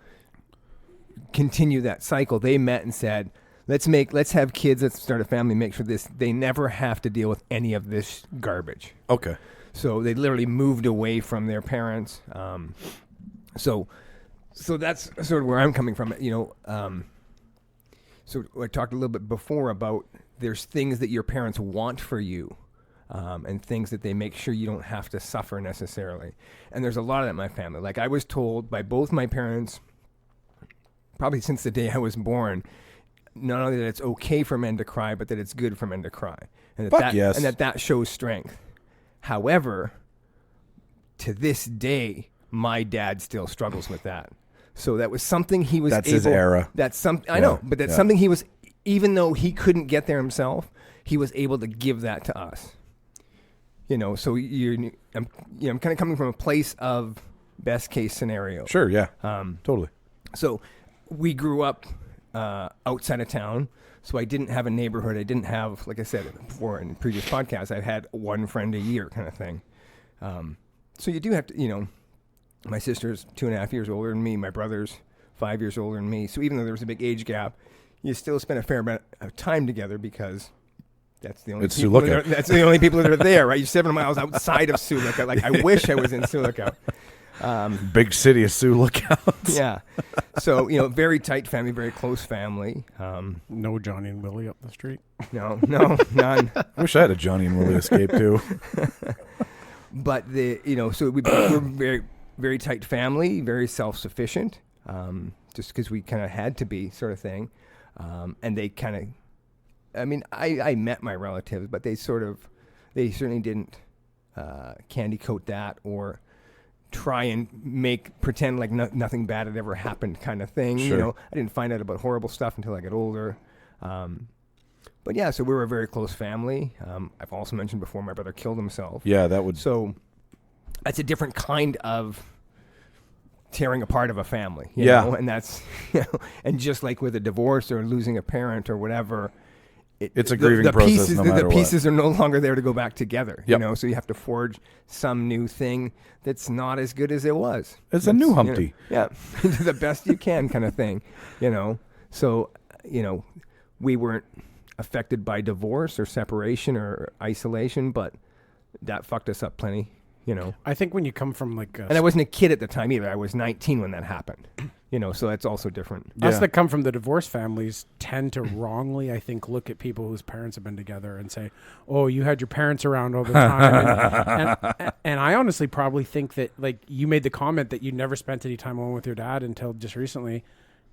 continue that cycle. They met and said, let's have kids, let's start a family, make sure they never have to deal with any of this garbage. Okay. So they literally moved away from their parents. So that's sort of where I'm coming from. So I talked a little bit before about there's things that your parents want for you, and things that they make sure you don't have to suffer necessarily. And there's a lot of that in my family. Like I was told by both my parents, probably since the day I was born, not only that it's okay for men to cry, but that it's good for men to cry. And Yes. And that shows strength. However, to this day, my dad still struggles with that. So that was something he was That's his era. That's I know, but that's something he was, even though he couldn't get there himself, he was able to give that to us. So I'm kind of coming from a place of best case scenario. Sure, yeah. Totally. So we grew up outside of town, so I didn't have a neighborhood. I didn't have, like I said before in previous podcasts, I had one friend a year kind of thing. So you do have to, my sister's 2.5 years older than me. My brother's 5 years older than me. So even though there was a big age gap, you still spend a fair amount of time together because that's the only that's the only people that are there, right? You're 7 miles outside of Sioux Lookout. Like, I wish I was in Sioux Lookout. Big city of Sioux Lookout. Yeah. So, very tight family, very close family. No Johnny and Willie up the street. No, none. I wish I had a Johnny and Willie escape too. But so we're very, very tight family, very self-sufficient, just because we kind of had to be, sort of thing. And they kind of, I met my relatives, but they certainly didn't candy coat that or try and pretend like nothing bad had ever happened, kind of thing. Sure. I didn't find out about horrible stuff until I got older. But yeah, so we were a very close family. I've also mentioned before my brother killed himself. Yeah, that would. So that's a different kind of tearing apart of a family. You Yeah. know? And that's, and just like with a divorce or losing a parent or whatever, it's a grieving process pieces, no matter the pieces are no longer there to go back together. Yep. So you have to forge some new thing that's not as good as it was. It's a new Humpty. Yeah, the best you can, kind of thing. So we weren't affected by divorce or separation or isolation, but that fucked us up plenty. I think when you come from and I wasn't a kid at the time either. I was 19 when that happened. So that's also different. Us that come from the divorce families tend to wrongly, I think, look at people whose parents have been together and say, "Oh, you had your parents around all the time." and I honestly probably think that, like, you made the comment that you never spent any time alone with your dad until just recently,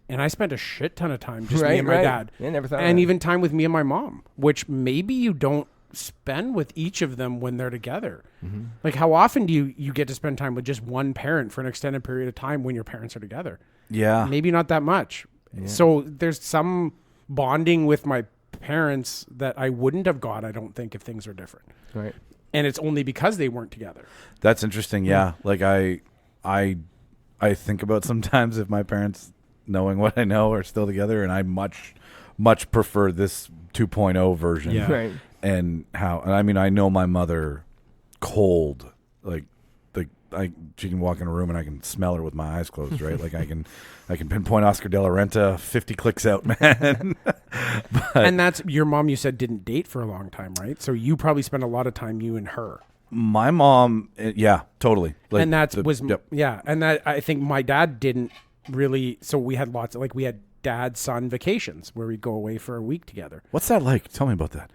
and I spent a shit ton of time just me and my dad, I never thought, and even time with me and my mom, which maybe you don't spend with each of them when they're together. Mm-hmm. Like, how often do you get to spend time with just one parent for an extended period of time when your parents are together? Yeah. Maybe not that much. Yeah. So there's some bonding with my parents that I wouldn't have got, I don't think, if things were different. Right. And it's only because they weren't together. That's interesting. Yeah. Like I think about sometimes if my parents, knowing what I know, are still together, and I much prefer this 2.0 version. Yeah. Right. And I know my mother cold, like she can walk in a room and I can smell her with my eyes closed, right? Like I can pinpoint Oscar de la Renta 50 clicks out, man. And that's your mom, you said, didn't date for a long time, right? So you probably spent a lot of time, you and her. My mom, yeah, totally. Like and and that I think my dad didn't really. So we had we had dad-son vacations where we go away for a week together. What's that like? Tell me about that.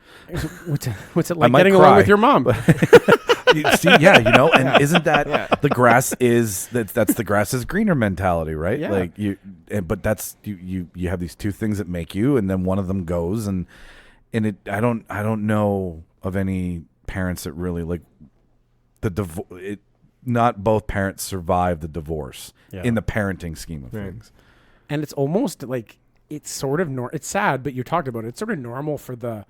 What's it like getting along with your mom? See, yeah, and isn't that the grass is that's the grass is greener mentality, right? Yeah. Like but that's you have these two things that make you, and then one of them goes, and it. I don't know of any parents that really like not both parents survive the divorce in the parenting scheme of things. And it's almost like it's sort of it's sad, but you talked about it. It's sort of normal for the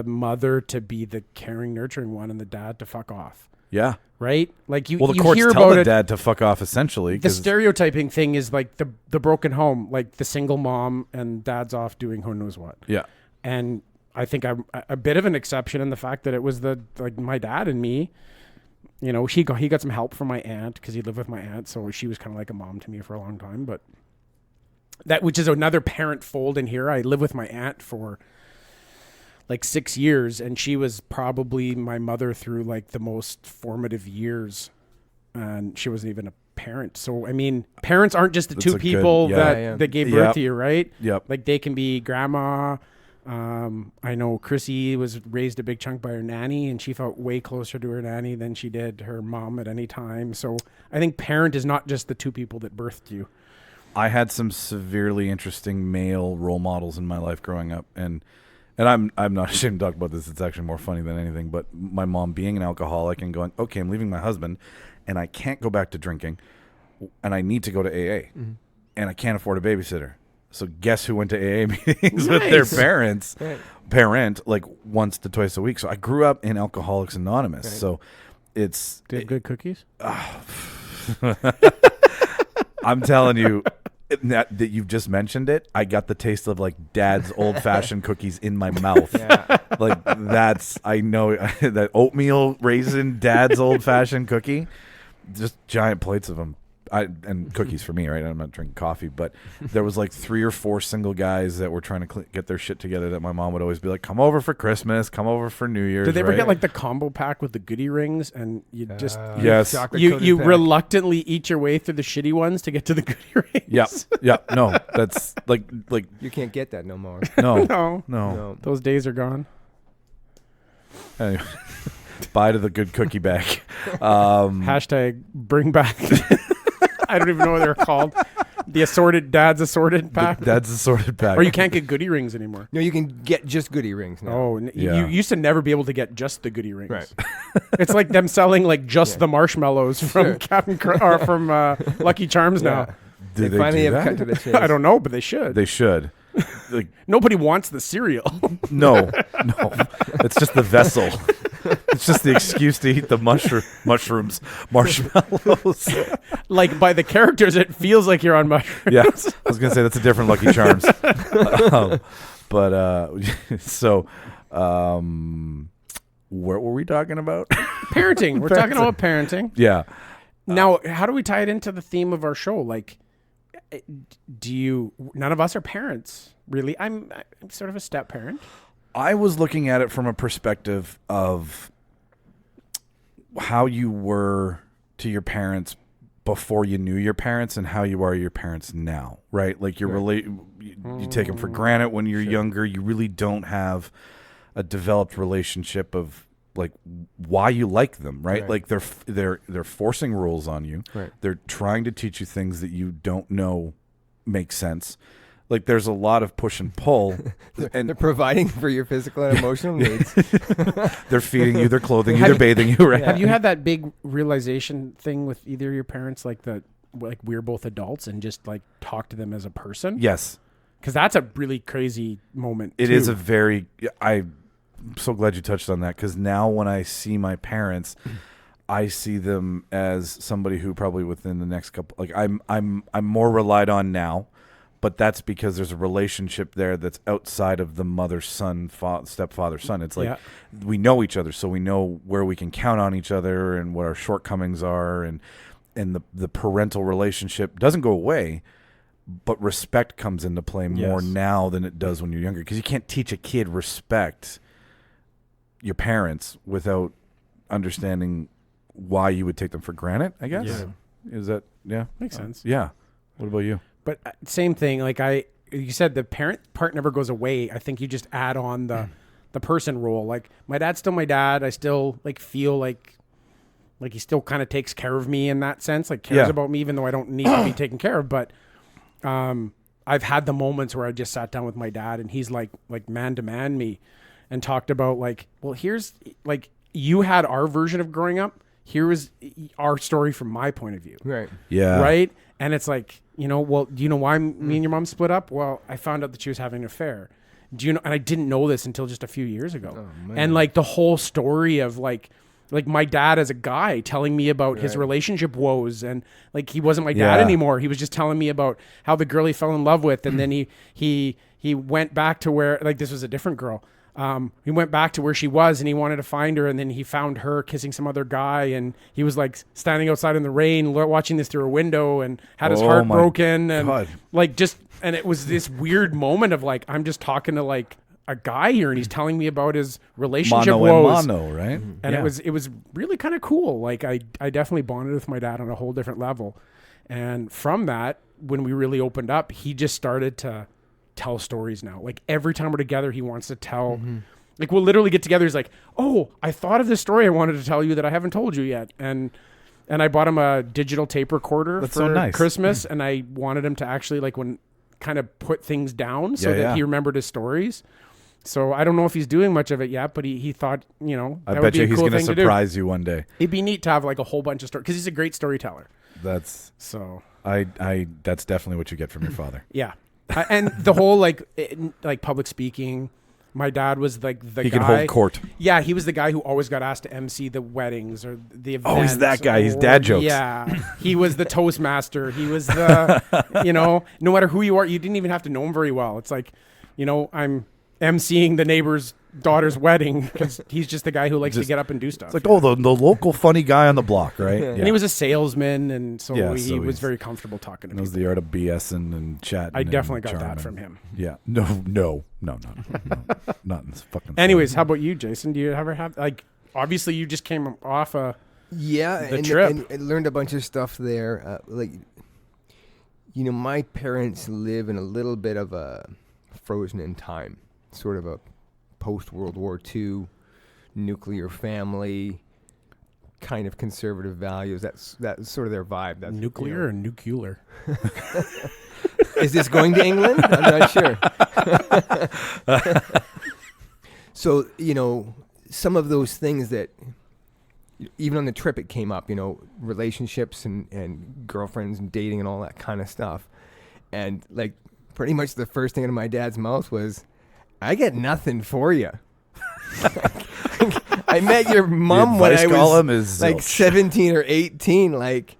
mother to be the caring, nurturing one, and the dad to fuck off. Yeah. Right? Like the you courts hear tell about the it, dad to fuck off essentially. The stereotyping thing is like the broken home, like the single mom and dad's off doing who knows what. Yeah. And I think I'm a bit of an exception in the fact that it was my dad and me. He got some help from my aunt because he lived with my aunt, so she was kind of like a mom to me for a long time. But which is another parent fold in here. I lived with my aunt for like 6 years, and she was probably my mother through like the most formative years, and she wasn't even a parent. So I mean, parents aren't just the two people that gave birth to you, right? Yep. Like they can be grandma. I know Chrissy was raised a big chunk by her nanny, and she felt way closer to her nanny than she did her mom at any time. So I think parent is not just the two people that birthed you. I had some severely interesting male role models in my life growing up, and I'm not ashamed to talk about this. It's actually more funny than anything. But my mom being an alcoholic and going, okay, I'm leaving my husband, and I can't go back to drinking, and I need to go to AA, and I can't afford a babysitter. So guess who went to AA meetings with their parents? Right. Parent, like once to twice a week. So I grew up in Alcoholics Anonymous. Right. So it's Do you have good cookies? I'm telling you, that you've just mentioned it, I got the taste of like Dad's old-fashioned cookies in my mouth. Yeah. Like I know that oatmeal raisin Dad's old-fashioned cookie, just giant plates of them. And cookies for me, right? I'm not drinking coffee, but there was like 3 or 4 single guys that were trying to get their shit together that my mom would always be like, come over for Christmas, come over for New Year's. Did they ever right? get like the combo pack with the goodie rings and you just Yes. you reluctantly eat your way through the shitty ones to get to the goodie rings? Yeah. No, that's like You can't get that no more. no. No. Those days are gone. Anyway, bye to the good cookie bag. Hashtag bring back. I don't even know what they're called. The Dad's assorted pack. Dad's assorted pack. Or you can't get goodie rings anymore. No, you can get just goodie rings now. Oh, Yeah. you used to never be able to get just the goodie rings. Right. It's like them selling like just the marshmallows from or from Lucky Charms now. Do They finally do have that? cut to the chase. I don't know, but they should. They should. Like, Nobody wants the cereal. no. It's just the vessel. It's just the excuse to eat the marshmallows. Like by the characters, it feels like you're on mushrooms. Yeah, I was gonna say that's a different Lucky Charms. What were we talking about? Parenting. We're talking about parenting. Yeah. Now, how do we tie it into the theme of our show? Like, none of us are parents, really. I'm sort of a step parent. I was looking at it from a perspective of how you were to your parents before you knew your parents and how you are your parents now, right? Like you take them for granted when you're younger. You really don't have a developed relationship of like why you like them, right? Like they're forcing rules on you. Right. They're trying to teach you things that you don't know make sense. Like there's a lot of push and pull, and They're providing for your physical and emotional needs. they're feeding you, they're clothing you, they're bathing you, right? Have you had that big realization thing with either of your parents, like we're both adults and just like talk to them as a person? Yes. Because that's a really crazy moment. It is a very. I'm so glad you touched on that because now when I see my parents, I see them as somebody who probably within the next couple, like I'm more relied on now, but that's because there's a relationship there that's outside of the mother son stepfather son. It's like we know each other, so we know where we can count on each other and what our shortcomings are, and the parental relationship doesn't go away. But respect comes into play more now than it does when you're younger, because you can't teach a kid respect your parents without understanding why you would take them for granted, I guess. Yeah. Is that, Makes sense. Yeah. What about you? But same thing. Like you said, the parent part never goes away. I think you just add on the person role. Like my dad's still my dad. I still like feel like he still kind of takes care of me in that sense. Like cares about me, even though I don't need to be taken care of. But I've had the moments where I just sat down with my dad and he's like man to man me and talked about like, well, here's like you had our version of growing up. Here was our story from my point of view. Right. Yeah. Right. And it's like, well, do you know why me and your mom split up? Well, I found out that she was having an affair. Do you know? And I didn't know this until just a few years ago. Oh, man. And like the whole story of like my dad as a guy telling me about his relationship woes, and like he wasn't my dad anymore. He was just telling me about how the girl he fell in love with, and then he went back to where, like, this was a different girl. He went back to where she was and he wanted to find her, and then he found her kissing some other guy, and he was like standing outside in the rain watching this through a window and had his heart broken, and God. like and it was this weird moment of like, I'm just talking to like a guy here and he's telling me about his relationship woes. Right? And it was really kind of cool. Like I definitely bonded with my dad on a whole different level. And from that, when we really opened up, he just started to tell stories now. Like every time we're together, he wants to tell, like we'll literally get together. He's like, oh, I thought of this story I wanted to tell you that I haven't told you yet. And And I bought him a digital tape recorder That's for so nice. Christmas, and I wanted him to actually kind of put things down so that he remembered his stories. So I don't know if he's doing much of it yet, but he thought, that I would bet be you a he's cool going to thing to do. surprise you one day. It'd be neat to have like a whole bunch of stories because he's a great storyteller. That's So that's definitely what you get from your father. yeah, and the whole like public speaking. My dad was like the guy. He can hold court. Yeah, he was the guy who always got asked to MC the weddings or the events. Oh, he's that guy. He's dad jokes. Yeah, he was the Toastmaster. He was the, no matter who you are, you didn't even have to know him very well. It's like, I'm MCing the neighbor's daughter's wedding because he's just the guy who likes to get up and do stuff. It's like, the local funny guy on the block, right? Yeah. And he was a salesman, and so Yeah, he so was he's- very comfortable talking to knows people. the art of BSing and chatting. I definitely and got that charming. from him. Yeah. No, not in this fucking. Anyways, how about you, Jason? Do you ever have obviously you just came off a Yeah, the trip. and learned a bunch of stuff there. My parents live in a little bit of a frozen in time, sort of a post-World War II nuclear family, kind of conservative values. That's sort of their vibe. That's nuclear or nuclear? Is this going to England? I'm not sure. So, some of those things that even on the trip it came up, relationships and girlfriends and dating and all that kind of stuff. And like pretty much the first thing out of my dad's mouth was, I get nothing for you. I met your mom when I was like 17 or 18. Like,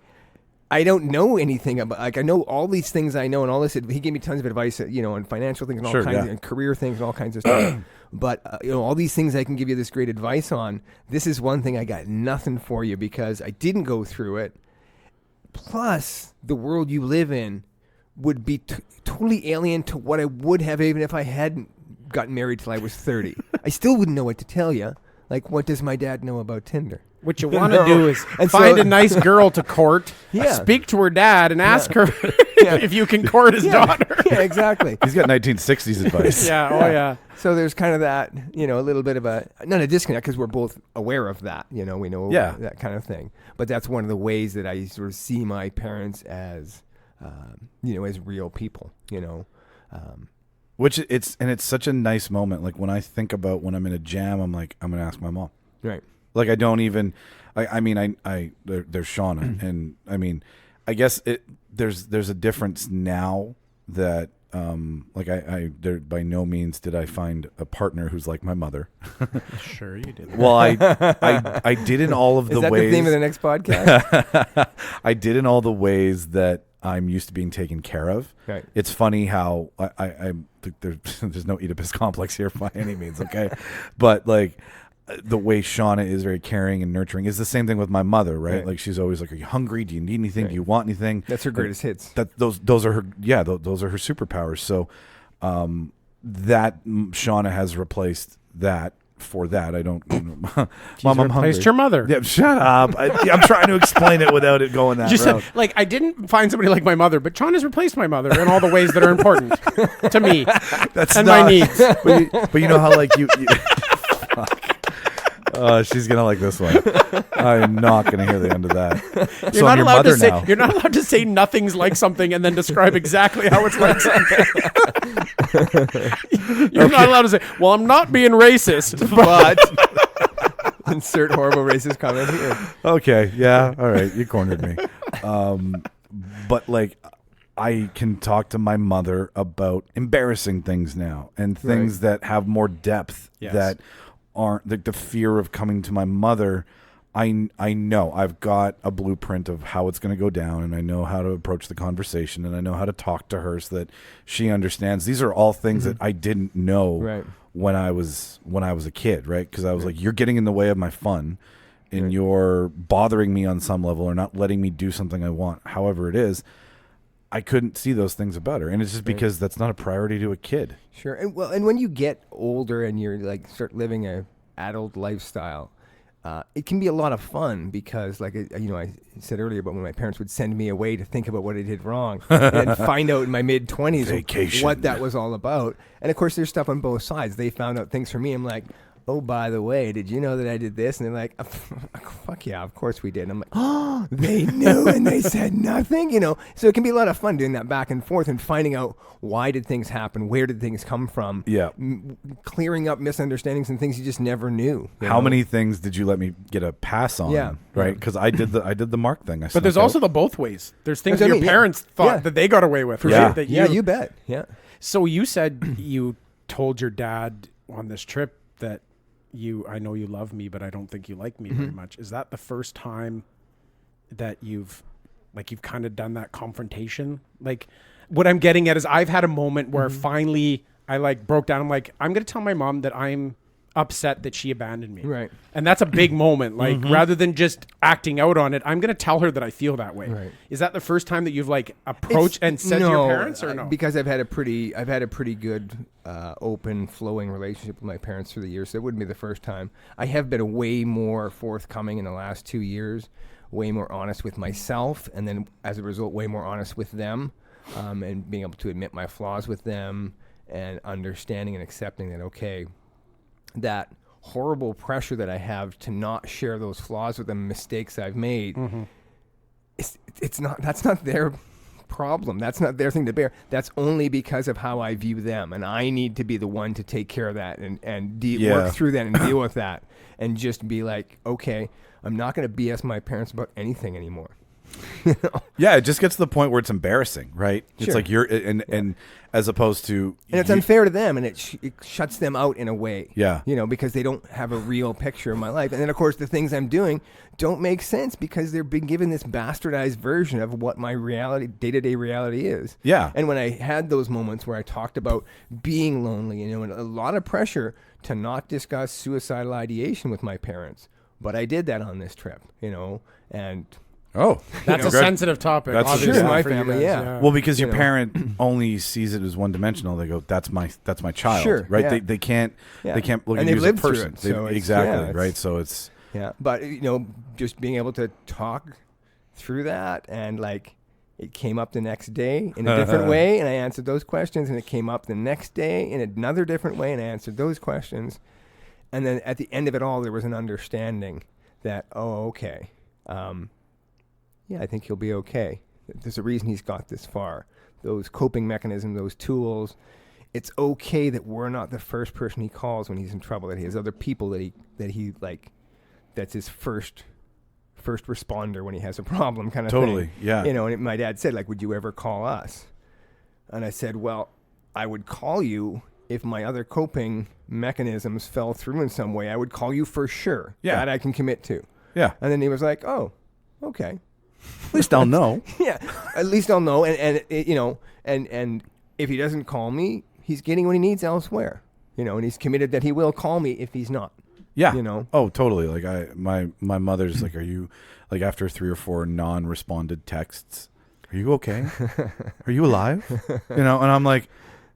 I don't know anything about, I know all these things I know and all this. He gave me tons of advice, on financial things and all kinds and career things and all kinds of stuff. But, all these things I can give you this great advice on. This is one thing I got nothing for you because I didn't go through it. Plus, the world you live in would be totally alien to what I would have even if I hadn't gotten married till I was 30. I still wouldn't know what to tell you. Like, what does my dad know about Tinder? What you want to do is And find so- a nice girl to court, Yeah. speak to her dad, and ask her if you can court his daughter. Yeah, exactly. He's got 1960s advice. Yeah, oh yeah. So there's kind of that, a little bit of not a disconnect because we're both aware of that, we know that kind of thing. But that's one of the ways that I sort of see my parents as, as real people, Which it's such a nice moment. Like when I think about when I'm in a jam, I'm like, I'm gonna ask my mom. Right. Like I don't even. There's Shauna, and I mean, I guess there's a difference now that there by no means did I find a partner who's like my mother. Sure, you did. Well, I did in all of Is the that ways. the theme of the next podcast? I did in all the ways that I'm used to being taken care of. Right. It's funny how there's no Oedipus complex here by any means, okay? But like the way Shauna is very caring and nurturing is the same thing with my mother, right? Like she's always like, "Are you hungry? Do you need anything? Do you want anything?" That's her greatest hits. Those are her. Yeah, those are her superpowers. So that Shauna has replaced that. For that, I don't. Mom, I'm hungry. Replaced your mother. Yeah, shut up. I'm trying to explain it without it going that Just route. like I didn't find somebody like my mother, but Sean has replaced my mother in all the ways that are important to me That's and not, my needs. But you know how like you fuck. She's gonna like this one. I'm not gonna hear the end of that. You're not allowed to say you're not allowed to say nothing's like something and then describe exactly how it's like something. You're not allowed to say, "Well, I'm not being racist, but Insert horrible racist comment here. Okay, yeah, all right, you cornered me. But like, I can talk to my mother about embarrassing things now and things that have more depth that aren't like the fear of coming to my mother. I know I've got a blueprint of how it's going to go down, and I know how to approach the conversation, and I know how to talk to her so that she understands. These are all things that I didn't know when I was a kid, right? Because I was like, you're getting in the way of my fun, and you're bothering me on some level, or not letting me do something I want. However it is, I couldn't see those things about her, and it's just because that's not a priority to a kid. Sure. And when you get older and you're like start living a adult lifestyle, it can be a lot of fun because, like, I said earlier about when my parents would send me away to think about what I did wrong and find out in my mid-20s Vacation. what that was all about. And, of course, there's stuff on both sides. They found out things for me. I'm like, oh, by the way, did you know that I did this? And they're like, fuck yeah, of course we did. And I'm like, oh, they knew and they said nothing, you know. So it can be a lot of fun doing that back and forth and finding out why did things happen, where did things come from, clearing up misunderstandings and things you just never knew. How many things did you let me get a pass on? Yeah. Right? Because I did the Mark thing. But there's also the both ways. There's things your parents thought that they got away with. Yeah. Right? That you bet. Yeah. So you said you told your dad on this trip that I know you love me, but I don't think you like me very much. Is that the first time that you've kind of done that confrontation? Like, what I'm getting at is I've had a moment where finally I broke down. I'm like, I'm going to tell my mom that I'm upset that she abandoned me. Right. And that's a big moment. Rather than just acting out on it, I'm going to tell her that I feel that way. Right. Is that the first time that you've approached and said to your parents or no? Because I've had a pretty good, open, flowing relationship with my parents through the years. So it wouldn't be the first time. I have been way more forthcoming in the last 2 years, way more honest with myself, and then as a result, way more honest with them, and being able to admit my flaws with them and understanding and accepting that, okay, that horrible pressure that I have to not share those flaws with them, mistakes I've made, that's not their problem. That's not their thing to bear. That's only because of how I view them. And I need to be the one to take care of that and work through that and deal with that and just be like, okay, I'm not going to BS my parents about anything anymore. Yeah, it just gets to the point where it's embarrassing, right? Sure. It's like and as opposed to, and it's unfair to them, and it shuts them out in a way. Yeah, you know, because they don't have a real picture of my life, and then of course the things I'm doing don't make sense because they're being given this bastardized version of what my reality, day-to-day reality is. Yeah, and when I had those moments where I talked about being lonely, you know, and a lot of pressure to not discuss suicidal ideation with my parents, but I did that on this trip, you know, and. Oh, that's a sensitive topic. That's obviously, sure, my for you family, guys, yeah. Well, because your parent only sees it as one dimensional. They go, "That's my child." Sure, right? yeah. They can't look and at you as a lived through person. it, so Exactly, right? So it's but you know, just being able to talk through that, and it came up the next day in a different way, and I answered those questions, and it came up the next day in another different way, and I answered those questions, and then at the end of it all, there was an understanding that, oh, okay. Yeah, I think he'll be okay. There's a reason he's got this far. Those coping mechanisms, those tools. It's okay that we're not the first person he calls when he's in trouble. That he has other people that he that's his first responder when he has a problem, kind of thing. Totally, yeah. You know, and my dad said, would you ever call us? And I said, well, I would call you if my other coping mechanisms fell through in some way. I would call you for sure. Yeah, that I can commit to. Yeah. And then he was like, oh, okay. At least I'll know. Yeah, at least I'll know. And you know, and if he doesn't call me, he's getting what he needs elsewhere. You know, and he's committed that he will call me if he's not. Yeah. You know. Oh, totally. My mother's like, are you after 3 or 4 non-responded texts? Are you okay? Are you alive? You know, and I'm like,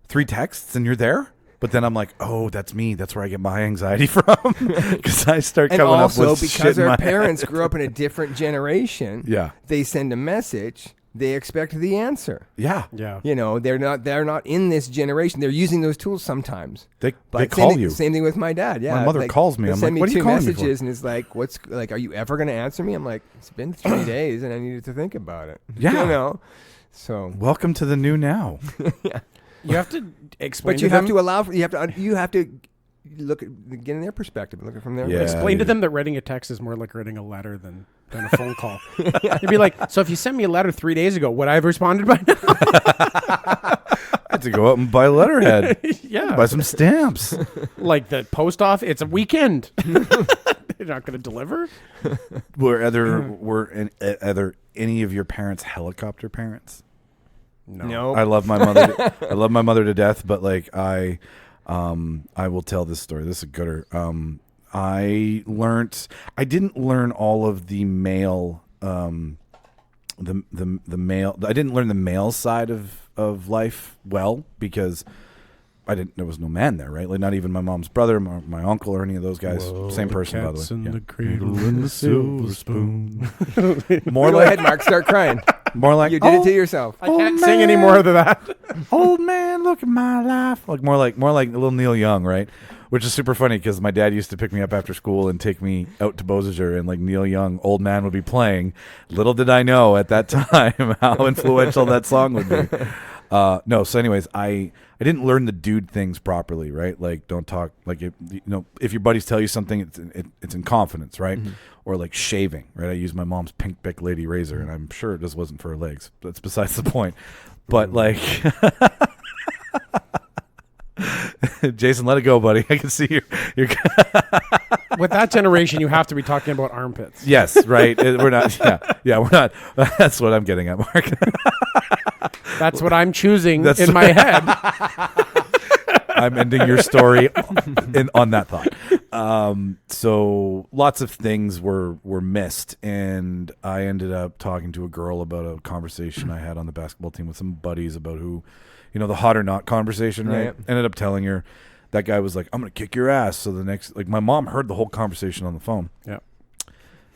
3 texts and you're there. But then I'm like, oh, that's me. That's where I get my anxiety from, because I start coming up with shit. And also because our parents head. grew up in a different generation. Yeah, they send a message. They expect the answer. Yeah. You know, they're not in this generation. They're using those tools sometimes. They call you. Same thing with my dad. Yeah, my mother calls me. I'm like, what are you calling me for? Send me 2 messages, and it's like, are you ever going to answer me? I'm like, it's been 3 days, and I needed to think about it. Yeah. You know, so welcome to the new now. Yeah. You have to explain. But you have to allow. You have to look at, get in their perspective, look at it from their. Yeah, explain to them that writing a text is more like writing a letter than a phone call. You'd be like, so if you sent me a letter 3 days ago, would I have responded by now? I had to go out and buy letterhead. Yeah, buy some stamps. Like the post office. It's a weekend. You're not going to deliver. Were either any of your parents helicopter parents? No. I love my mother. I love my mother to death, but I will tell this story. This is a gooder. I didn't learn all of the male, the male. I didn't learn the male side of life well, because there was no man there, right? Like, not even my mom's brother, my uncle, or any of those guys. Whoa, same person, by the way. In the cradle and the silver spoon. Go ahead, Mark. Start crying. More like you did it to yourself. I can't sing any more than that. Old man look at my life. Like more like a little Neil Young, right? Which is super funny because my dad used to pick me up after school and take me out to Beausejour, and like Neil Young, Old Man, would be playing. Little did I know at that time how influential that song would be. No, so anyways, I didn't learn the dude things properly, right? Like, don't talk like if your buddies tell you something, it's in confidence, right? Mm-hmm. Or like shaving, right? I use my mom's Pink Bic Lady razor, and I'm sure it just wasn't for her legs. That's besides the point. But like. Jason, let it go, buddy. I can see you're With that generation, you have to be talking about armpits. Yes, right. We're not. Yeah, we're not. That's what I'm getting at, Mark. That's what I'm choosing in my head. I'm ending your story on that thought. So lots of things were missed, and I ended up talking to a girl about a conversation I had on the basketball team with some buddies about who. The hot or not conversation, right? Yeah. Ended up telling her that guy was like, I'm going to kick your ass. So the next, like, my mom heard the whole conversation on the phone. Yeah.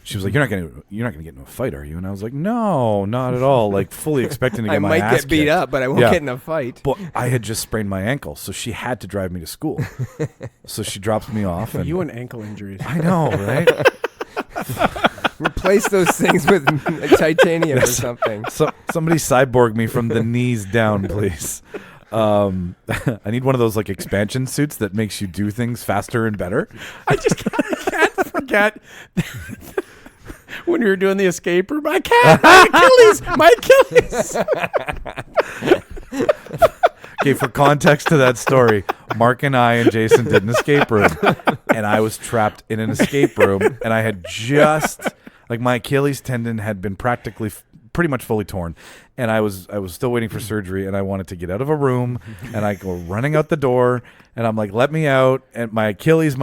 She was like, you're not going to get into a fight, are you? And I was like, no, not at all. Like, fully expecting to get my ass I might get beat up, but I won't get in a fight. But I had just sprained my ankle, so she had to drive me to school. So she drops me off. And you and ankle injuries. I know, right? Replace those things with titanium or something. Somebody cyborg me from the knees down, please. I need one of those like expansion suits that makes you do things faster and better. I can't forget when we were doing the escape room. My Achilles. Okay, for context to that story, Mark and I and Jason did an escape room, and I was trapped in an escape room, and I had just my Achilles tendon had been practically pretty much fully torn, and I was still waiting for surgery, and I wanted to get out of a room, and I go running out the door, and I'm like, let me out, and my Achilles,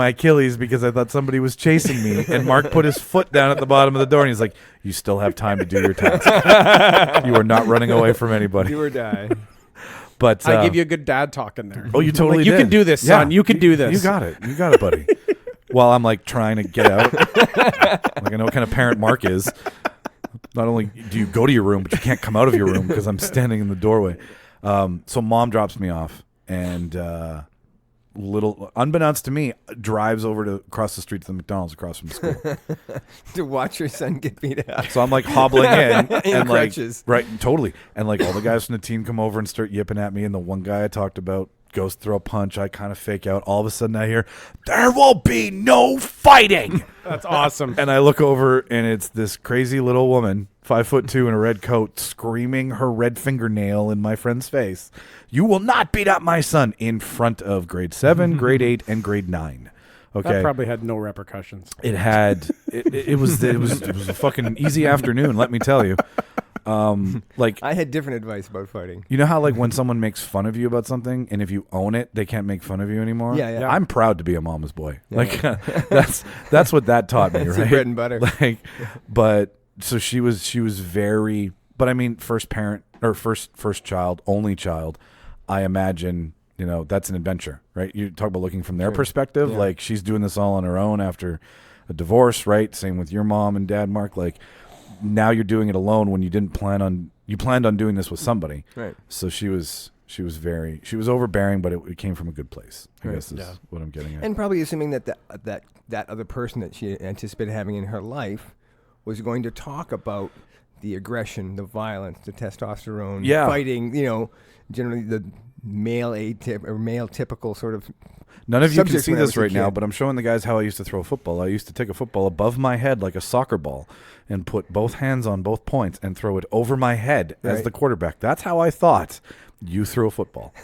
because I thought somebody was chasing me, and Mark put his foot down at the bottom of the door, and he's like, you still have time to do your task. You are not running away from anybody. Do or die. But I give you a good dad talk in there. Oh, you totally you did. can do this, son. You can do this. You got it, buddy. While I'm like trying to get out, like I know what kind of parent Mark is. Not only do you go to your room, but you can't come out of your room because I'm standing in the doorway. So mom drops me off, and little unbeknownst to me, drives over to across the street to the McDonald's across from the school to watch your son get beat up. So I'm like hobbling in and like crutches. Right, totally, and like all the guys from the team come over and start yipping at me, and the one guy I talked about goes to throw a punch. I kind of fake out. All of a sudden I hear, there will be no fighting. That's awesome. And I look over, and it's this crazy little woman, 5'2" in a red coat, screaming her red fingernail in my friend's face. You will not beat up my son, in front of grade 7, grade 8, and grade 9. Okay. That probably had no repercussions. It had. It was a fucking easy afternoon, let me tell you. Like I had different advice about fighting. You know how like when someone makes fun of you about something, and if you own it, they can't make fun of you anymore? Yeah. I'm proud to be a mama's boy. Yeah, like that's what that taught me, right? Bread and butter. Like, but so she was very. But I mean, first parent or first child, only child. I imagine that's an adventure, right? You talk about looking from their perspective. Yeah. Like she's doing this all on her own after a divorce, right? Same with your mom and dad, Mark. Like. Now you're doing it alone when you planned on doing this with somebody. Right. So she was overbearing, but it came from a good place. I guess is what I'm getting at. And probably assuming that other person that she anticipated having in her life was going to talk about the aggression, the violence, the testosterone, fighting, generally the male typical sort of. None of you can see this right now, but I'm showing the guys how I used to throw a football. I used to take a football above my head like a soccer ball and put both hands on both points and throw it over my head as the quarterback. That's how I thought you threw a football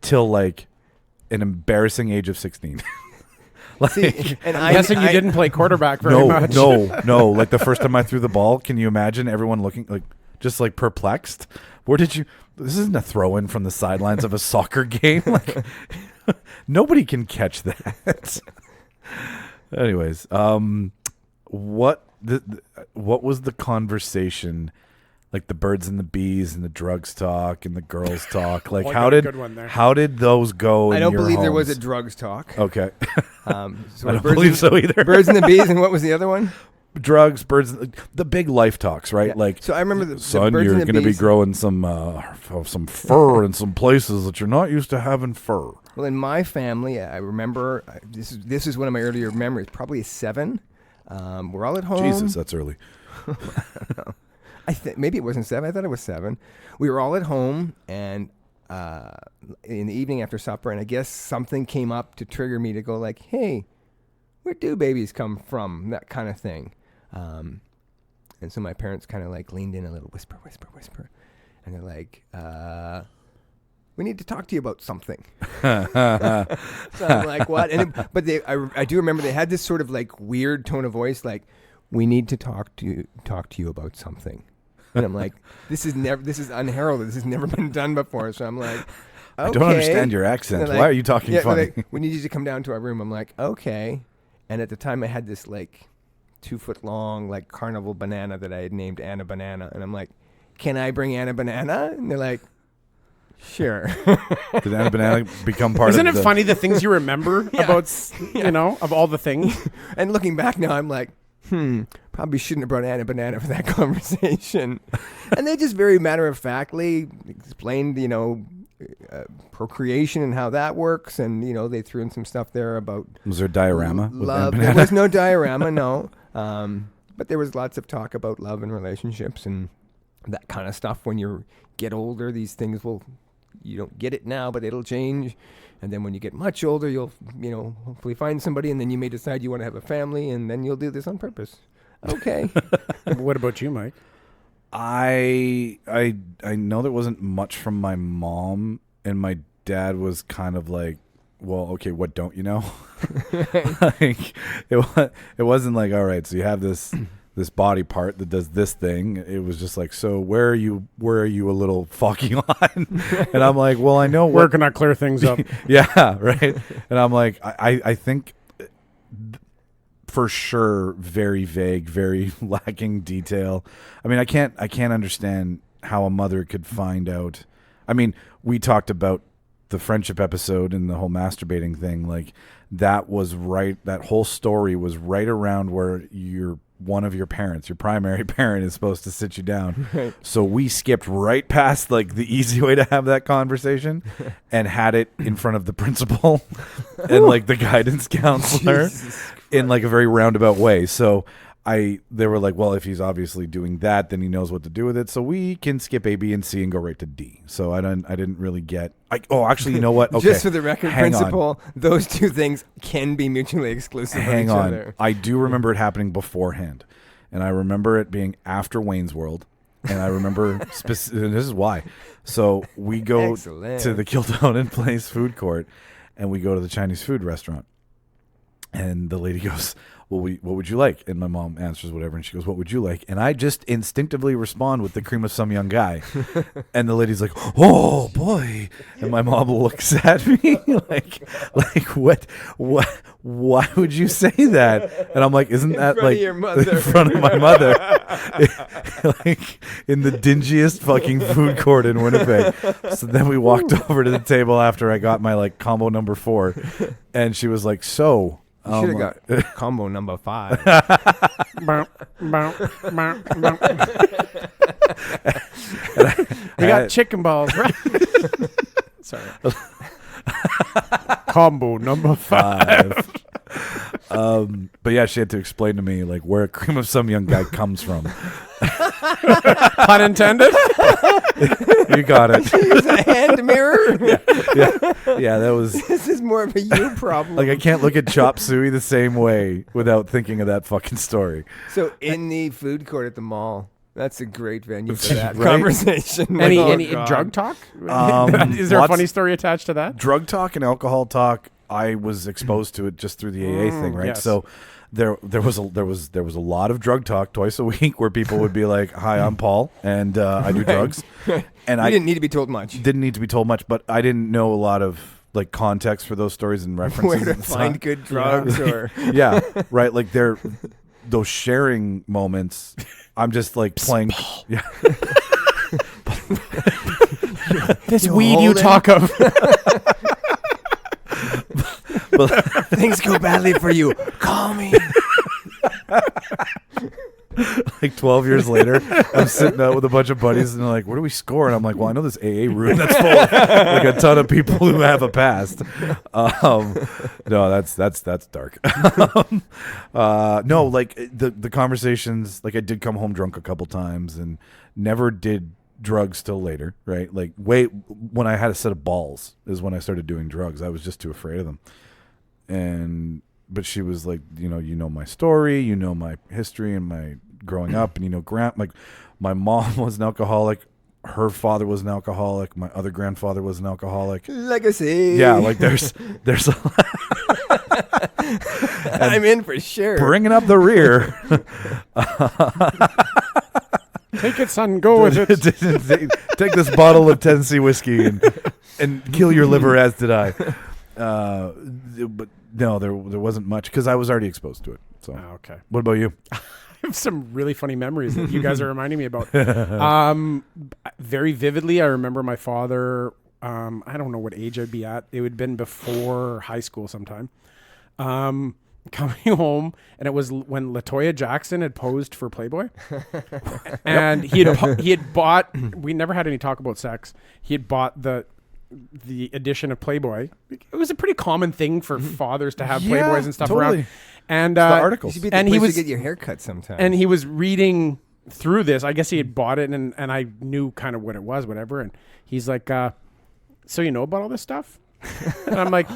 till like an embarrassing age of 16. Like, see, and I'm guessing you didn't play quarterback very much. No. Like the first time I threw the ball, can you imagine everyone looking like just like perplexed? Where did you? This isn't a throw-in from the sidelines of a soccer game. Like nobody can catch that. Anyways, what was the conversation? Like the birds and the bees and the drugs talk and the girls talk. Like how did those go? I don't believe homes? There was a drugs talk. Okay. So I don't believe so either. Birds and the bees, and what was the other one? drugs, birds, the big life talks, right? Yeah. Like, So I remember the son, birds you're and the going to be bees. growing some fur in some places that you're not used to having fur. Well, in my family, I remember this is one of my earlier memories. Probably 7. We're all at home. Jesus, that's early. I think maybe it wasn't 7. I thought it was 7. We were all at home, and in the evening after supper, and I guess something came up to trigger me to go like, "Hey, where do babies come from?" That kind of thing. And so my parents kind of like leaned in a little, whisper, and they're like, "We need to talk to you about something." So I'm like, "What?" But I do remember they had this sort of like weird tone of voice, like, "We need to talk to you about something." And I'm like, this is unheralded. This has never been done before. So I'm like, okay. I don't understand your accent. Like, why are you talking funny? Like, we need you to come down to our room. I'm like, okay. And at the time I had this like 2-foot long like carnival banana that I had named Anna Banana. And I'm like, can I bring Anna Banana? And they're like, sure. Did Anna Banana become part Isn't of it funny the things you remember about, you know, of all the things? And looking back now, I'm like, probably shouldn't have brought Anna Banana for that conversation. And they just very matter-of-factly explained, you know, procreation and how that works. And, you know, they threw in some stuff there about... Was there a diorama? with Anna Love. Banana? There was no diorama, no. But there was lots of talk about love and relationships and that kind of stuff. When you get older, these things you don't get it now, but it'll change. And then when you get much older, you'll, you know, hopefully find somebody, and then you may decide you want to have a family, and then you'll do this on purpose. Okay. What about you, Mike? I know there wasn't much from my mom, and my dad was kind of like, well, okay, what don't you know? Like, it wasn't like, all right, so you have this body part that does this thing. It was just like, so where are you a little foggy line? And I'm like, well, I know Where can I clear things up? Yeah, right. And I'm like, I think for sure very vague, very lacking detail. I mean, I can't understand how a mother could find out. I mean, we talked about the friendship episode and the whole masturbating thing. Like, that whole story was right around where one of your parents, your primary parent, is supposed to sit you down. Right. So we skipped right past like the easy way to have that conversation and had it in front of the principal and like the guidance counselor in like a very roundabout way. So they were like, well, if he's obviously doing that, then he knows what to do with it. So we can skip A, B, and C and go right to D. So I didn't really get. Actually, you know what? Okay, just for the record, principle, those two things can be mutually exclusive. Hang on. Other. I do remember it happening beforehand, and I remember it being after Wayne's World, and I remember and this is why. So we go to the Kildonan Place food court, and we go to the Chinese food restaurant, and the lady goes, well, what would you like? And my mom answers whatever, and she goes, what would you like? And I just instinctively respond with the cream of some young guy. And the lady's like, oh, boy. And my mom looks at me like what, why would you say that? And I'm like, isn't that like in front of my mother? Like in the dingiest fucking food court in Winnipeg. So then we walked over to the table after I got my like combo number 4. And she was like, so... You should have got combo number 5. We got chicken balls, right? Sorry. Combo number 5. But yeah, she had to explain to me like where cream of some young guy comes from. Pun intended. You got it. Use a hand mirror. Yeah. That was. This is more of a you problem. Like, I can't look at Chop Suey the same way without thinking of that fucking story. So in the food court at the mall, that's a great venue for that Right? conversation. Any drug talk? Is there a funny story attached to that? Drug talk and alcohol talk. I was exposed to it just through the AA thing, right? Yes. So there was a lot of drug talk twice a week where people would be like, "Hi, I'm Paul, and I do drugs." And I didn't need to be told much. Didn't need to be told much, but I didn't know a lot of like context for those stories and references. Where to find good drugs, or yeah, right. Like those sharing moments. I'm just like playing. Yeah. This weed you talk of. Things go badly for you. Call me. like 12 years later, I'm sitting out with a bunch of buddies, and they're like, "Where do we score?" And I'm like, "Well, I know this AA room that's full of like a ton of people who have a past." No, that's dark. No, like the conversations. Like I did come home drunk a couple times, and never did drugs till later. Right? Like when I had a set of balls is when I started doing drugs. I was just too afraid of them, but she was like, you know my story, you know my history and my growing up, and like my mom was an alcoholic, her father was an alcoholic, my other grandfather was an alcoholic. Legacy. Yeah, like there's I'm in for sure. Bringing up the rear. Take it, son. Go with it. Take this bottle of Tennessee whiskey and kill your liver, as did I. But no, there wasn't much because I was already exposed to it. So, okay. What about you? I have some really funny memories that you guys are reminding me about. Very vividly, I remember my father. I don't know what age I'd be at. It would have been before high school sometime. Coming home, and it was when LaToya Jackson had posed for Playboy, and he had bought. We never had any talk about sex. He had bought the edition of Playboy. It was a pretty common thing for fathers to have Playboys and stuff around. And the articles. And he was to get your hair cut sometimes. And he was reading through this. I guess he had bought it, and I knew kind of what it was, whatever. And he's like, "So you know about all this stuff?" And I'm like,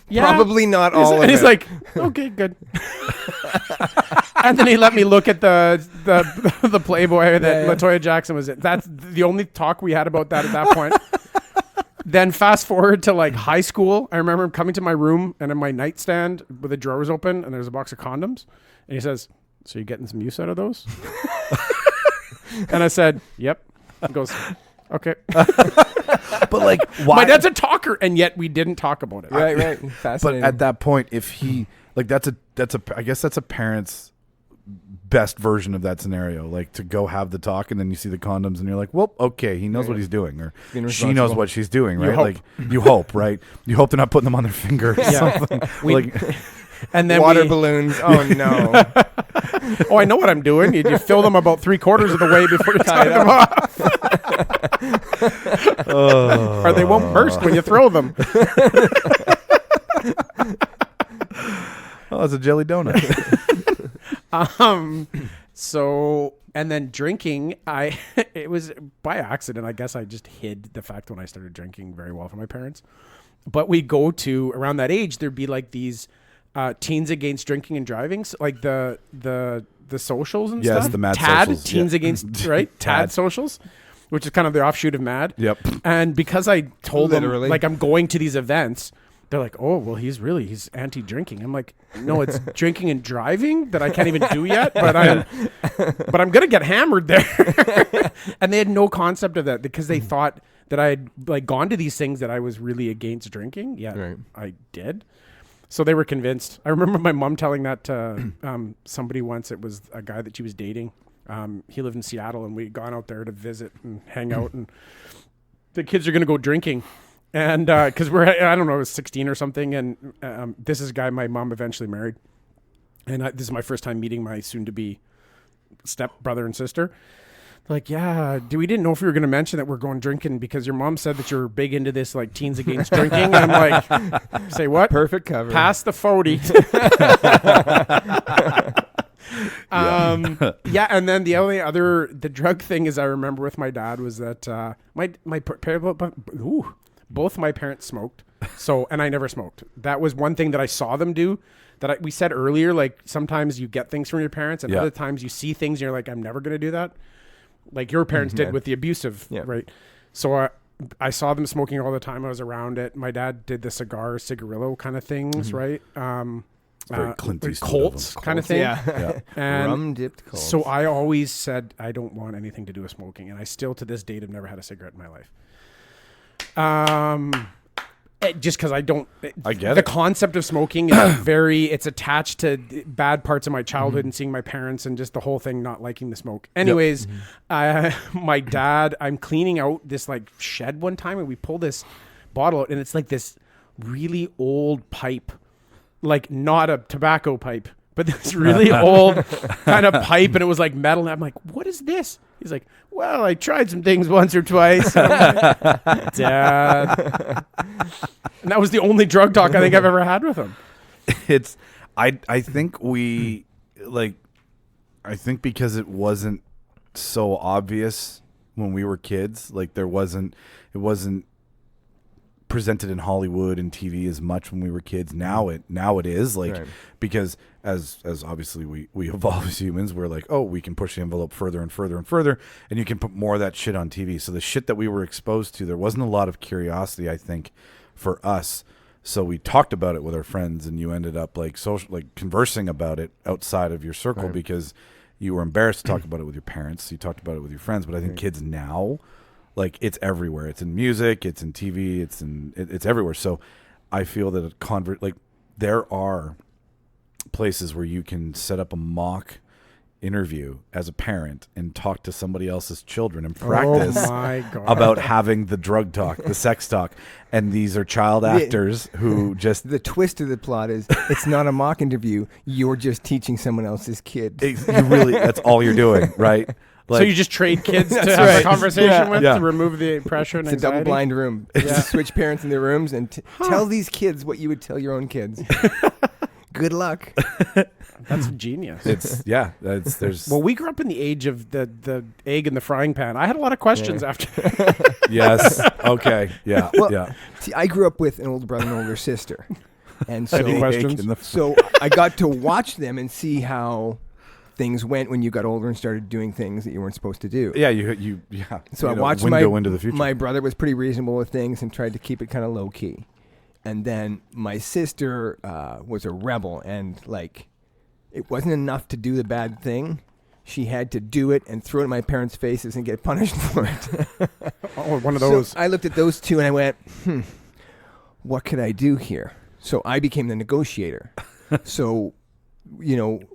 "Yeah, probably not all of it." And he's like, "Okay, good." And then he let me look at the Playboy that LaToya Jackson was in. That's the only talk we had about that at that point. Then fast forward to like high school. I remember him coming to my room, and in my nightstand with the drawers open, and there's a box of condoms. And he says, "So you getting some use out of those?" And I said, "Yep." He goes, "Okay." But like, why? My dad's a talker, and yet we didn't talk about it. Right. Fascinating. But at that point, if he like, I guess that's a parent's best version of that scenario, like to go have the talk, and then you see the condoms, and you're like, well, okay, he knows what he's doing, or she knows what she's doing, right? Like you hope, right? You hope they're not putting them on their finger or something. And then water balloons. Oh no. Oh, I know what I'm doing. You fill them about 3/4 of the way before you tie them off. Or they won't burst when you throw them. Oh, it's a jelly donut. So, and then drinking, it was by accident. I guess I just hid the fact when I started drinking very well from my parents. But we go to, around that age, there'd be like these teens against drinking and driving, so like the socials and stuff. Yes, the mad TAD, socials. teens against, right? TAD socials, which is kind of the offshoot of MAD. Yep. And because I told them, Literally. like, I'm going to these events, they're like, "Oh, well, he's anti-drinking." I'm like, "No, it's drinking and driving that I can't even do yet, but I'm gonna get hammered there." And they had no concept of that because they thought that I had like gone to these things that I was really against drinking. Yeah, Right. I did. So they were convinced. I remember my mom telling that to somebody once. It was a guy that she was dating. He lived in Seattle, and we'd gone out there to visit and hang out, and the kids are gonna go drinking. And because I don't know, I was 16 or something. And this is a guy my mom eventually married. And this is my first time meeting my soon-to-be step-brother and sister. Like, yeah, we didn't know if we were going to mention that we're going drinking because your mom said that you're big into this, like, teens against drinking. And I'm like, say what? Perfect cover. Pass the 40. Yeah, and then the drug thing is I remember with my dad was that both my parents smoked. So, and I never smoked. That was one thing that I saw them do we said earlier, like sometimes you get things from your parents and other times you see things and you're like, I'm never going to do that. Like your parents did with the abusive, right? So I saw them smoking all the time. I was around it. My dad did the cigarillo kind of things, right? Very Clint Eastwood Colts of them. kind of thing. Yeah. And rum dipped Colts. so I always said I don't want anything to do with smoking, and I still to this date have never had a cigarette in my life. Just because I don't. I get the it. concept of smoking is it's attached to bad parts of my childhood and seeing my parents and just the whole thing not liking the smoke. Anyways, my dad, I'm cleaning out this like shed one time and we pull this bottle out and it's like this really old pipe, like not a tobacco pipe, but this really old kind of pipe, and it was like metal. And I'm like, what is this? He's like, well, I tried some things once or twice. And I'm like, Dad. And that was the only drug talk I think I've ever had with him. It's, I think we, like, I think because it wasn't so obvious when we were kids, like it wasn't presented in Hollywood and TV as much when we were kids. Now it is, like, Right. because as obviously we evolve as humans, we're like, oh, we can push the envelope further and further and further, and you can put more of that shit on TV. So the shit that we were exposed to, there wasn't a lot of curiosity, I think, for us. So we talked about it with our friends, and you ended up like conversing about it outside of your circle, Right. because you were embarrassed to talk about it with your parents. You talked about it with your friends, but I think kids now, like, it's everywhere. It's in music, it's in TV, it's everywhere. So I feel that there are places where you can set up a mock interview as a parent and talk to somebody else's children and practice Oh my God. about having the drug talk, the sex talk. And these are child actors who just... The twist of the plot is it's not a mock interview. You're just teaching someone else's kid. that's all you're doing, right? So you just trade kids to That's have right. a conversation Yeah. with Yeah. to remove the pressure and It's a anxiety? double blind room. Just switch parents in their rooms and tell these kids what you would tell your own kids. Good luck. That's genius. there's Well, we grew up in the age of the egg in the frying pan. I had a lot of questions after. yes, okay, yeah, Well, yeah. See, I grew up with an older brother and older sister, and so Any questions? In the- so I got to watch them and see how things went when you got older and started doing things that you weren't supposed to do. Yeah, you yeah. So You I know, watched window into the future. my brother was pretty reasonable with things and tried to keep it kind of low key. And then my sister was a rebel, and like it wasn't enough to do the bad thing. She had to do it and throw it in my parents' faces and get punished for it. Oh, one of those. So I looked at those two and I went, what could I do here? So I became the negotiator. So,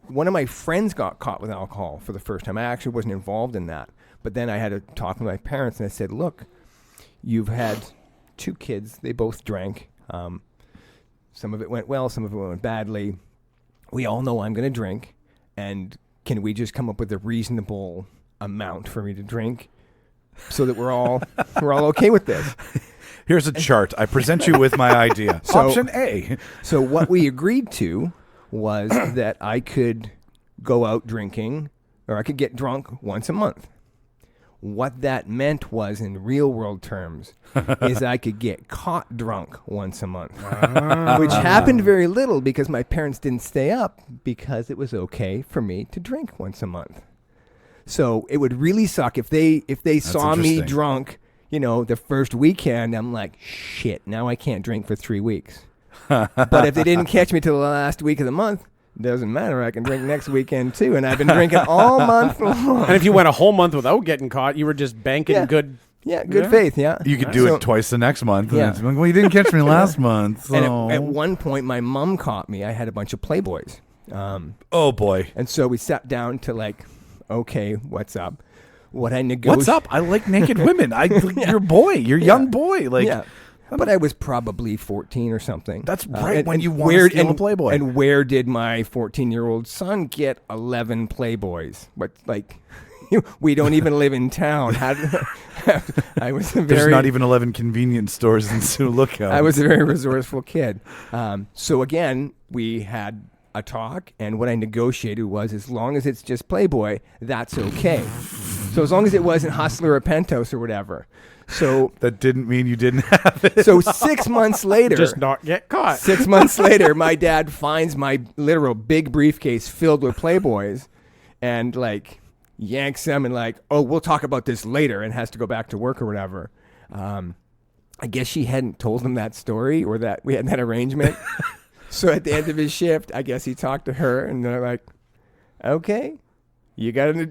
one of my friends got caught with alcohol for the first time. I actually wasn't involved in that. But then I had to talk with my parents, and I said, look, you've had 2 kids. They both drank. Some of it went well, some of it went badly. We all know I'm going to drink, and can we just come up with a reasonable amount for me to drink so that we're all okay with this? Here's a chart. I present you with my idea. So- Option A. So what we agreed to was that I could go out drinking, or I could get drunk once a month. What that meant was, in real world terms, is I could get caught drunk once a month, which happened very little because my parents didn't stay up because it was okay for me to drink once a month. So it would really suck if they saw me interesting. drunk, the first weekend. I'm like, shit, now I can't drink for 3 weeks. But if they didn't catch me till the last week of the month, doesn't matter. I can drink next weekend too, and I've been drinking all month long. And if you went a whole month without getting caught, you were just banking Yeah. good. Yeah, good Yeah. faith. Yeah, You could do So- it twice the next month. And Yeah. it's like, well, you didn't catch me last month. And So. at one point, my mom caught me. I had a bunch of Playboys, Oh, boy. and so we sat down to okay, what's up? What I negotiated. What's up? I like naked women. You're a boy. You're a young boy. Like, Yeah. But I was probably 14 or something. That's right, And- when and you wanna where- steal a and- Playboy. And where did my 14-year-old son get 11 Playboys? But we don't even live in town. How did, I was a there's very not even 11 convenience stores in Sioux Lookout. I was a very resourceful kid. So again, we had a talk, and what I negotiated was, as long as it's just Playboy, that's okay. So as long as it wasn't Hustler or Pentos or whatever. So That didn't mean you didn't have it. so 6 months later, Just not get caught. 6 months later, my dad finds my literal big briefcase filled with Playboys, and yanks them and oh, we'll talk about this later, and has to go back to work or whatever. I guess she hadn't told him that story, or that we had that arrangement. So at the end of his shift, I guess he talked to her, and they're like, okay, you gotta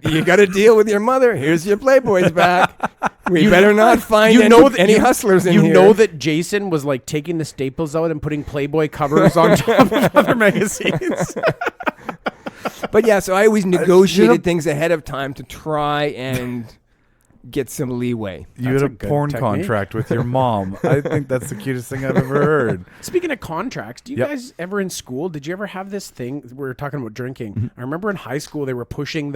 deal with your mother. Here's your Playboys back. We better not find any hustlers in here. You know that Jason was taking the staples out and putting Playboy covers on top of other magazines. But yeah, so I always negotiated things ahead of time to try and get some leeway. You had That's a a good porn technique. contract with your mom. I think that's the cutest thing I've ever heard. Speaking of contracts, do you Yep. guys ever in school, did you ever have this thing? We were talking about drinking. I remember in high school, they were pushing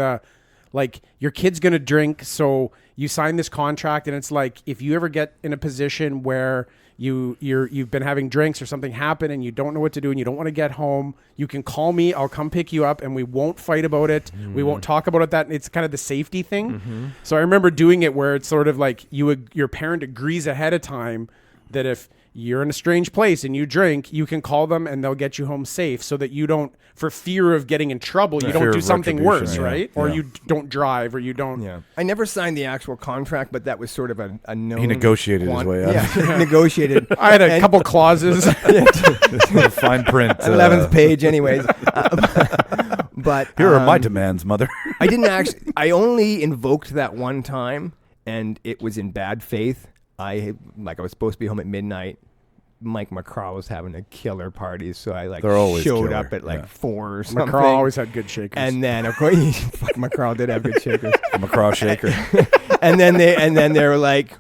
like, your kid's going to drink, so you sign this contract, and it's like, if you ever get in a position where you've been having drinks or something happened and you don't know what to do and you don't want to get home, you can call me, I'll come pick you up, and we won't fight about it. We won't talk about it. That it's kind of the safety thing. So I remember doing it where it's sort of like your parent agrees ahead of time that if you're in a strange place and you drink, you can call them and they'll get you home safe, so that you don't, for fear of getting in trouble, you Fear don't do of something worse, retribution, yeah. right? Or Yeah. you don't drive, or you don't. Yeah, I never signed the actual contract, but that was sort of a known. He negotiated his way out. Yeah, negotiated. I had a couple clauses. The fine print. 11th page, anyways. But Here are my demands, mother. I didn't actually. I only invoked that one time, and it was in bad faith. I was supposed to be home at midnight. Mike McCraw was having a killer party, so I They're always showed killer, up at yeah. 4 or something. McCraw always had good shakers. And then of course, fuck, McCraw did have good shakers. I'm a cross shaker. and then they were like,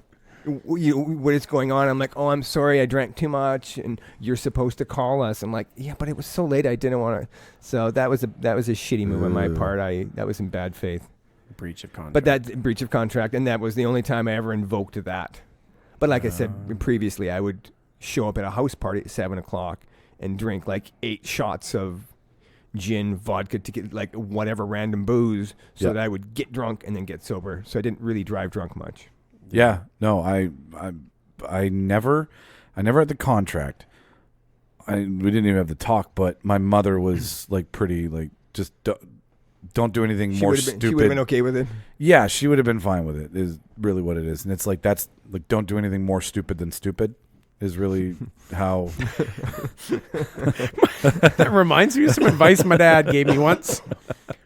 what is going on? I'm like, oh, I'm sorry, I drank too much, and you're supposed to call us. I'm like, yeah, but it was so late, I didn't want to. So that was a shitty move on my part. That was in bad faith. Breach of contract. But that's breach of contract, and that was the only time I ever invoked that. But like I said previously, I would show up at a house party at 7:00 and drink like 8 shots of gin, vodka, to get like whatever random booze, so Yeah. that I would get drunk and then get sober. So I didn't really drive drunk much. Yeah, no, I never had the contract. We didn't even have the talk, but my mother was like pretty like just don't do anything more stupid. She would have been okay with it. Yeah, she would have been fine with it. Is really what it is, and it's like that's like don't do anything more stupid than stupid. Is really how. That reminds me of some advice my dad gave me once.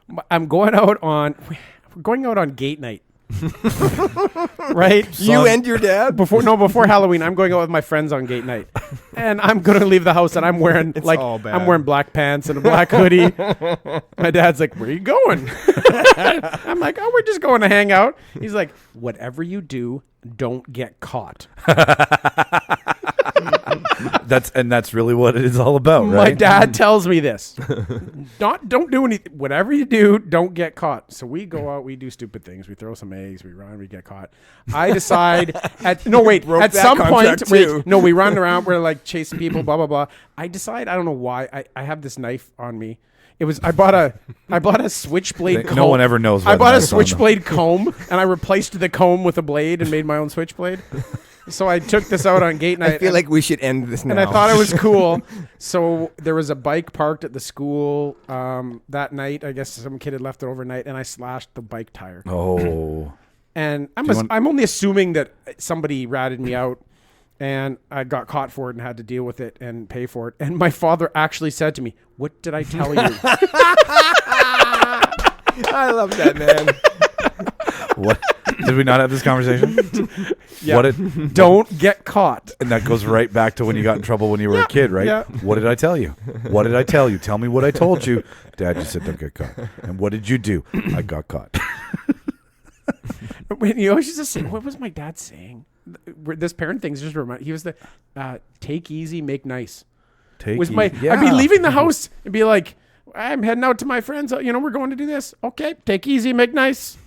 We're going out on gate night. Right? You and your dad? Before Halloween, I'm going out with my friends on gate night. And I'm going to leave the house and I'm wearing all bad. I'm wearing black pants and a black hoodie. My dad's like, "Where are you going?" I'm like, "Oh, we're just going to hang out." He's like, "Whatever you do, don't get caught." That's really what it is all about, right? My dad tells me this. Don't do anything. Whatever you do, don't get caught. So we go out, we do stupid things. We throw some eggs, we run, we get caught. I decide at some point, we run around, we're like chasing people, blah blah blah. I decide, I don't know why, I have this knife on me. I bought a switchblade comb. No one ever knows. I bought a knife's on them. switchblade comb and I replaced the comb with a blade and made my own switchblade. So I took this out on gate night. I feel like we should end this now. And I thought it was cool. So there was a bike parked at the school that night. I guess some kid had left it overnight, and I slashed the bike tire. Oh. And I'm only assuming that somebody ratted me out, and I got caught for it and had to deal with it and pay for it. And my father actually said to me, "What did I tell you?" I love that, man. What? Did we not have this conversation? Yeah. Don't get caught. And that goes right back to when you got in trouble when you were a kid, right? Yeah. What did I tell you? What did I tell you? Tell me what I told you. Dad just said don't get caught. And what did you do? I got caught. When you always used to say, what was my dad saying? This parent thing's just remind. He was the take easy, make nice. I'd be leaving the house and be like, "I'm heading out to my friends. We're going to do this. Okay, take easy, make nice."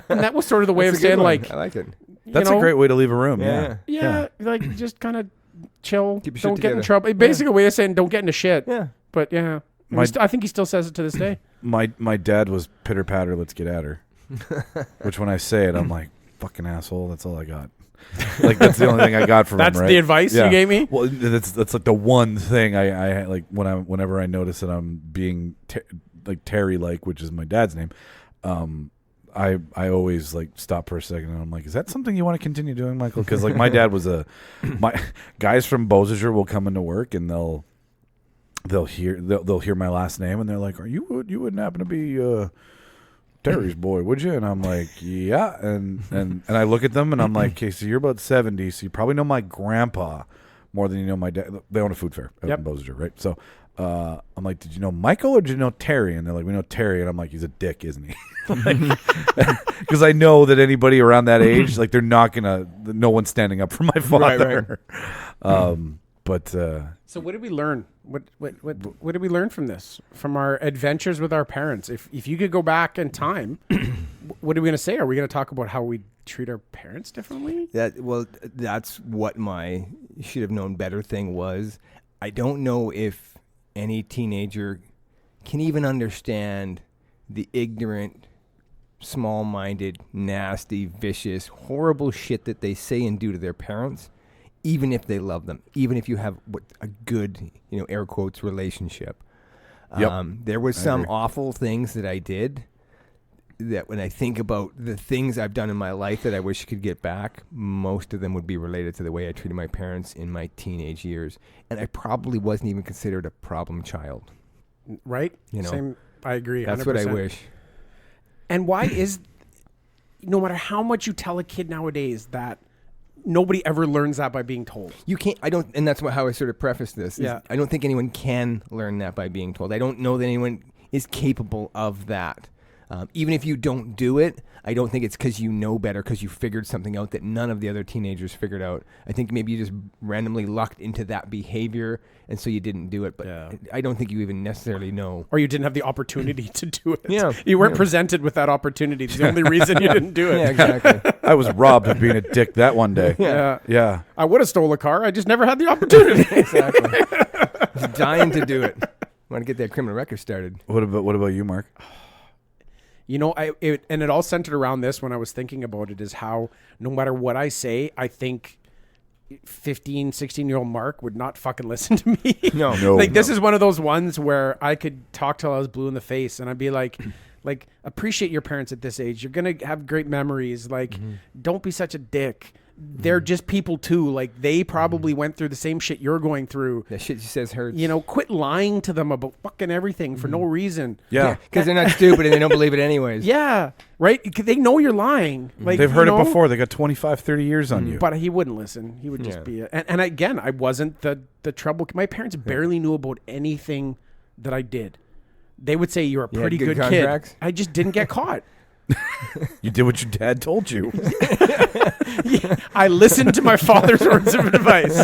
And that was sort of the way of saying, like, I like it. That's a great way to leave a room. Yeah. Yeah. like just kind of chill. Keep your shit Don't get in together. trouble. Basically, a way of saying don't get into shit. Yeah. But yeah, I think he still says it to this day. My dad was pitter patter, let's get at her. Which when I say it, I'm like, fucking asshole. That's all I got. Like that's the only thing I got from him. That's Right? the advice you gave me. Well, that's like the one thing I like whenever I notice that I'm being like Terry, like, which is my dad's name. I always like stop for a second and I'm like, is that something you want to continue doing, Michael? Because like my dad was my guys from Beausejour will come into work and they'll hear my last name and they're like, you wouldn't happen to be Terry's boy, would you? And I'm like, yeah. And I look at them and I'm like, okay, so you're about 70, so you probably know my grandpa more than you know my dad. They own a food fair in Beausejour, right? So I'm like, did you know Michael or did you know Terry? And they're like, we know Terry. And I'm like, he's a dick, isn't he? Because I know that anybody around that age, like, they're not gonna. No one's standing up for my father. But so what did we learn? What did we learn from this? From our adventures with our parents? If you could go back in time, what are we going to say? Are we going to talk about how we treat our parents differently? That's what my should have known better thing was. I don't know if any teenager can even understand the ignorant, small-minded, nasty, vicious, horrible shit that they say and do to their parents. Even if they love them, even if you have a good, air quotes, relationship. There was some awful things that I did that when I think about the things I've done in my life that I wish I could get back, most of them would be related to the way I treated my parents in my teenage years. And I probably wasn't even considered a problem child. Right? Same. I agree. That's 100%. what I wish. And why is, no matter how much you tell a kid nowadays that nobody ever learns that by being told. You can't, and that's how I sort of preface this. Yeah. I don't think anyone can learn that by being told. I don't know that anyone is capable of that. Even if you don't do it, I don't think it's because you know better, because you figured something out that none of the other teenagers figured out. I think maybe you just randomly lucked into that behavior, and so you didn't do it. But I don't think you even necessarily know. Or you didn't have the opportunity to do it. Yeah. You weren't presented with that opportunity. It's the only reason you didn't do it. Yeah, exactly. I was robbed of being a dick that one day. Yeah. I would have stole a car. I just never had the opportunity. Exactly. I was dying to do it. I want to get that criminal record started. What about you, Mark? It all centered around this when I was thinking about it, is how no matter what I say, I think 15, 16-year-old Mark would not fucking listen to me. No. This is one of those ones where I could talk till I was blue in the face, and I'd be like, appreciate your parents at this age. You're going to have great memories. Don't be such a dick. They're just people too. Like, they probably went through the same shit you're going through. That shit she says hurts. Quit lying to them about fucking everything for no reason. Yeah. Because they're not stupid and they don't believe it anyways. Yeah. Right? They know you're lying. Like, they've heard it before. They got 25, 30 years on you. But he wouldn't listen. He would just be... And again, I wasn't the trouble... My parents barely knew about anything that I did. They would say, you're a pretty good kid. I just didn't get caught. You did what your dad told you. I listened to my father's words of advice.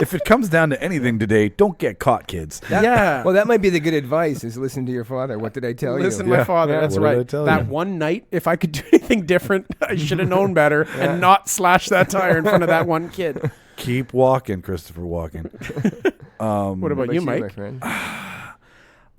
If it comes down to anything today, don't get caught, kids. Well, that might be the good advice, is listen to your father. What did I tell you? Listen to my father. That's What did I tell right. That you? one night, if I could do anything different, I should have known better and not slash that tire in front of that one kid. Keep walking, Christopher Walken. What about you, Mike? my friend?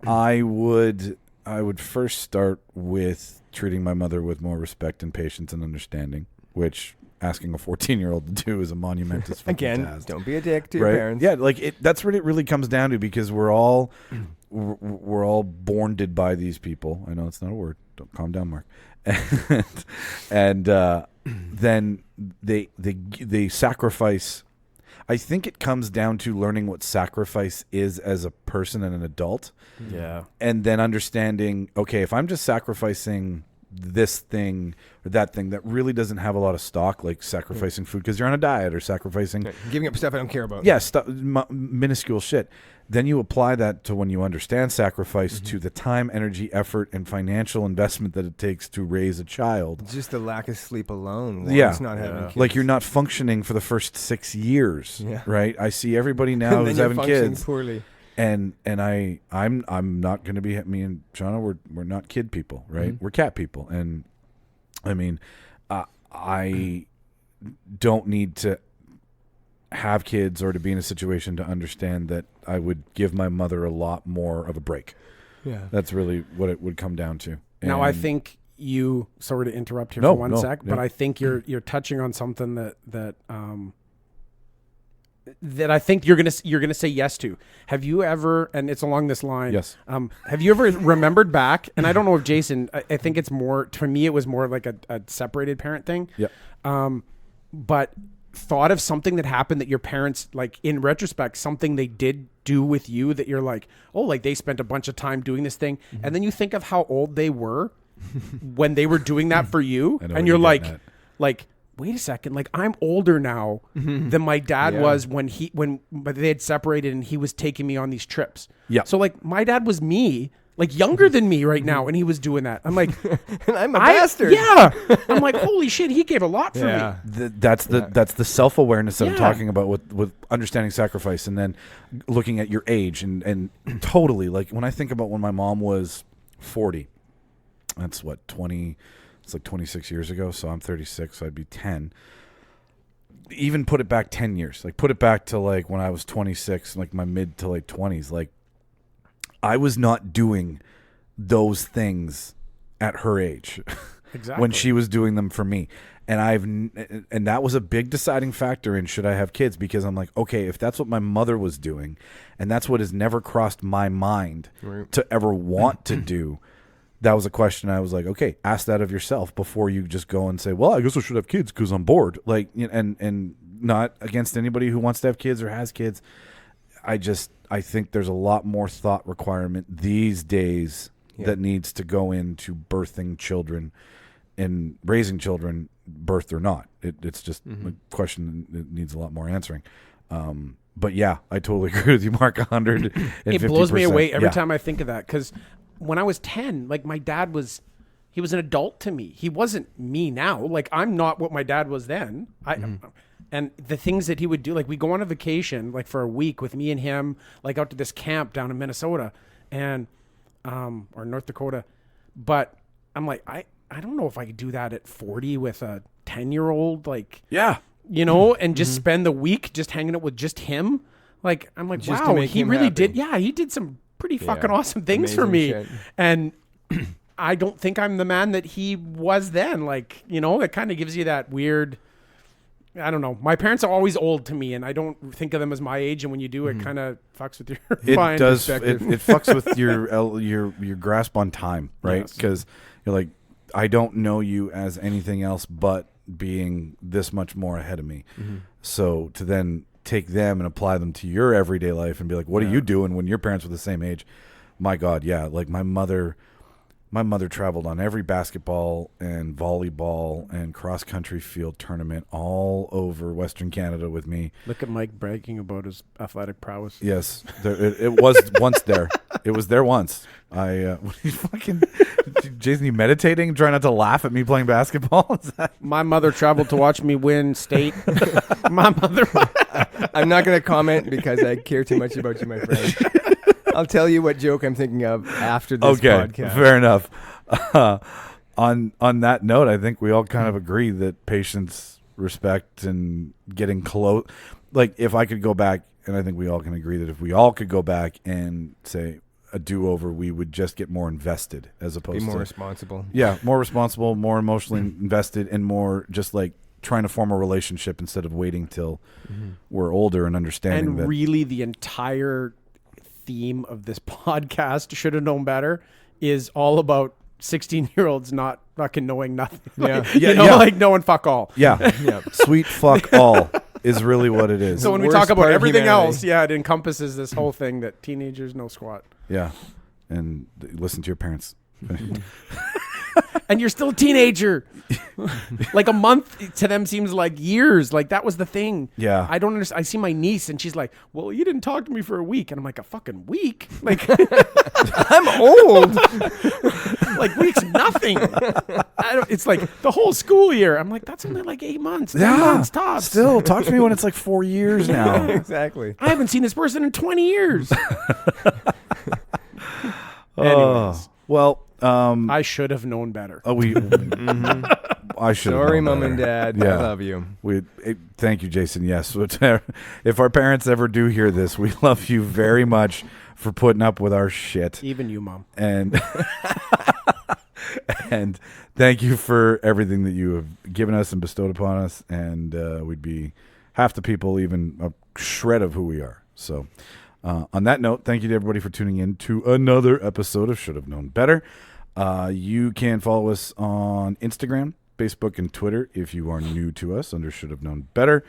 I would first start with treating my mother with more respect and patience and understanding, which asking a 14-year-old to do is a monumentous fucking Again, task. don't be a dick to your parents. Yeah, that's what it really comes down to, because we're all bornded by these people. I know it's not a word. Don't calm down, Mark. And then they sacrifice. I think it comes down to learning what sacrifice is as a person and an adult. Yeah. And then understanding, okay, if I'm just sacrificing this thing or that thing that really doesn't have a lot of stock, like sacrificing food because you're on a diet, or sacrificing... Giving up stuff I don't care about. Yeah, minuscule shit. Then you apply that to when you understand sacrifice to the time, energy, effort, and financial investment that it takes to raise a child. Just the lack of sleep alone. Yeah. Not having kids. Like, you're not functioning for the first 6 years, Yeah. right? I see everybody now And then who's you're having functioning kids. poorly. And I'm not going to be, me and Shauna, we're not kid people, right? We're cat people. And I mean, I don't need to have kids or to be in a situation to understand that I would give my mother a lot more of a break. Yeah. That's really what it would come down to. Now, I And- think you, sorry to interrupt here No, for one no, sec, yeah. but I think you're touching on something that I think you're gonna say yes to. Have you ever, and it's along this line, Yes. have you ever remembered back, and I don't know if Jason, I think it's more, for me it was more like a separated parent thing. Yep. But thought of something that happened that your parents, like, in retrospect, something they did do with you that you're like, oh, like they spent a bunch of time doing this thing, and then you think of how old they were when they were doing that for you, I know and where you're you're getting like, at. like wait a second, like I'm older now than my dad was when they had separated and he was taking me on these trips. Yeah. So like my dad was me, like younger than me right now, and he was doing that. I'm like, And I'm a bastard. Yeah. I'm like, holy shit, he gave a lot for me. That's the self-awareness that I'm Yeah. talking about with understanding sacrifice, and then looking at your age and totally, like when I think about when my mom was 40, that's what, 20, it's like 26 years ago, so I'm 36, so I'd be 10. Even put it back 10 years, like put it back to like when I was 26, like my mid to late 20s, like I was not doing those things at her age. Exactly. When she was doing them for me. And that was a big deciding factor in should I have kids, because I'm like, okay, if that's what my mother was doing and that's what has never crossed my mind to ever want to do, that was a question I was like, okay, ask that of yourself before you just go and say, well, I guess I should have kids because I'm bored. Like, and not against anybody who wants to have kids or has kids. I think there's a lot more thought requirement these days that needs to go into birthing children and raising children, birthed or not. It's just a question that needs a lot more answering. But yeah, I totally agree with you, Mark. 150%. It blows me away every time I think of that, because when I was 10, like my dad was, he was an adult to me. He wasn't me now. Like I'm not what my dad was then. And the things that he would do, like we go on a vacation, like for a week with me and him, like out to this camp down in Minnesota and, or North Dakota. But I'm like, I don't know if I could do that at 40 with a 10-year-old, like, Yeah. you know, and just spend the week just hanging out with just him. Like, I'm like, Just to wow, make he him really happy. did. Yeah, he did some pretty fucking awesome things for Amazing me. shit. And I don't think I'm the man that he was then. Like, you know, it kind of gives you that weird, I don't know. My parents are always old to me, and I don't think of them as my age. And when you do, it kind of fucks with your It mind does. It perspective. fucks with your grasp on time, right? Yes. Because you're like, I don't know you as anything else but being this much more ahead of me. So to then take them and apply them to your everyday life and be like, what are you doing when your parents were the same age? My God, yeah. Like my mother traveled on every basketball and volleyball and cross country field tournament all over Western Canada with me. Look at Mike bragging about his athletic prowess. Yes, it was once there. It was there once. Jason, you meditating, trying not to laugh at me playing basketball? Is that- My mother traveled to watch me win state. My mother. I'm not going to comment because I care too much about you, my friend. I'll tell you what joke I'm thinking of after this podcast. Fair enough. On that note, I think we all kind of agree that patience, respect, and getting close. Like, if I could go back, and I think we all can agree that if we all could go back and say a do-over, we would just get more invested as opposed Be more to responsible. yeah, more responsible, more emotionally invested, and more just like trying to form a relationship instead of waiting till we're older and understanding And that. really, the entire theme of this podcast, Should Have Known Better, is all about 16-year-olds not fucking knowing nothing. Yeah. Like, Yeah, you know, yeah. like knowing fuck all. Yeah. Sweet fuck all is really what it is. So when we Worst talk about part of everything humanity. else, yeah, it encompasses this whole thing that teenagers know squat. Yeah. And listen to your parents. And you're still a teenager. Like a month to them seems like years. Like that was the thing. Yeah. I don't understand. I see my niece and she's like, well, you didn't talk to me for a week. And I'm like, a fucking week? Like, I'm old. like week's nothing. It's like the whole school year. I'm like, that's only like 8 months. 10 months tops. Still, talk to me when it's like 4 years now. Exactly. I haven't seen this person in 20 years. Anyways. Well, I should have known better. I should. Sorry, Mom and Dad. Yeah. I love you. Thank you, Jason. Yes, if our parents ever do hear this, we love you very much for putting up with our shit. Even you, Mom. And and thank you for everything that you have given us and bestowed upon us. And we'd be half the people, even a shred of who we are. So on that note, thank you to everybody for tuning in to another episode of Should Have Known Better. You can follow us on Instagram, Facebook, and Twitter if you are new to us under Should Have Known Better.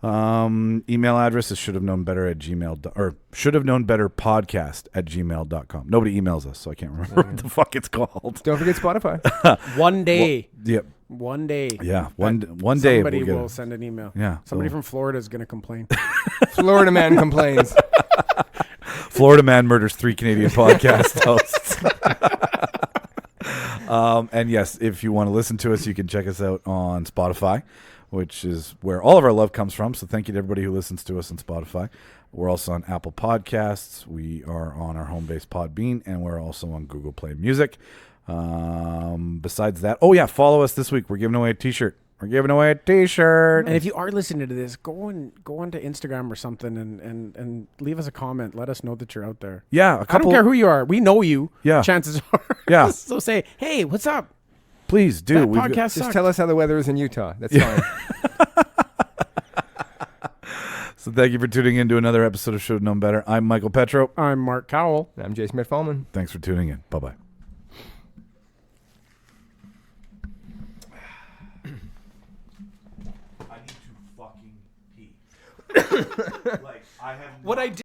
Email address is shouldhaveknownbetter@gmail.com or shouldhaveknownbetterpodcast@gmail.com. Nobody emails us, so I can't remember what the fuck it's called. Don't forget Spotify. One day. Yep. One day. Yeah. One day Somebody we'll get will it. send an email. Yeah. Somebody so- from Florida is going to complain. Florida man complains. Florida man murders 3 Canadian podcast hosts. And yes, if you want to listen to us, you can check us out on Spotify, which is where all of our love comes from. So thank you to everybody who listens to us on Spotify. We're also on Apple Podcasts. We are on our home base Podbean, and we're also on Google Play Music. Besides that, follow us this week. We're giving away a T-shirt. And And if you are listening to this, go onto Instagram or something and leave us a comment. Let us know that you're out there. Yeah, I don't care who you are. We know you. Yeah. Chances are. Yeah. So say, hey, what's up? Please do. That We've podcast got- Just sucked. tell us how the weather is in Utah. That's fine. So thank you for tuning in to another episode of Should Have Known Better. I'm Michael Petro. I'm Mark Cowell. I'm Jay Smith-Fallman. Thanks for tuning in. Bye-bye. I need to fucking pee. I have What I did.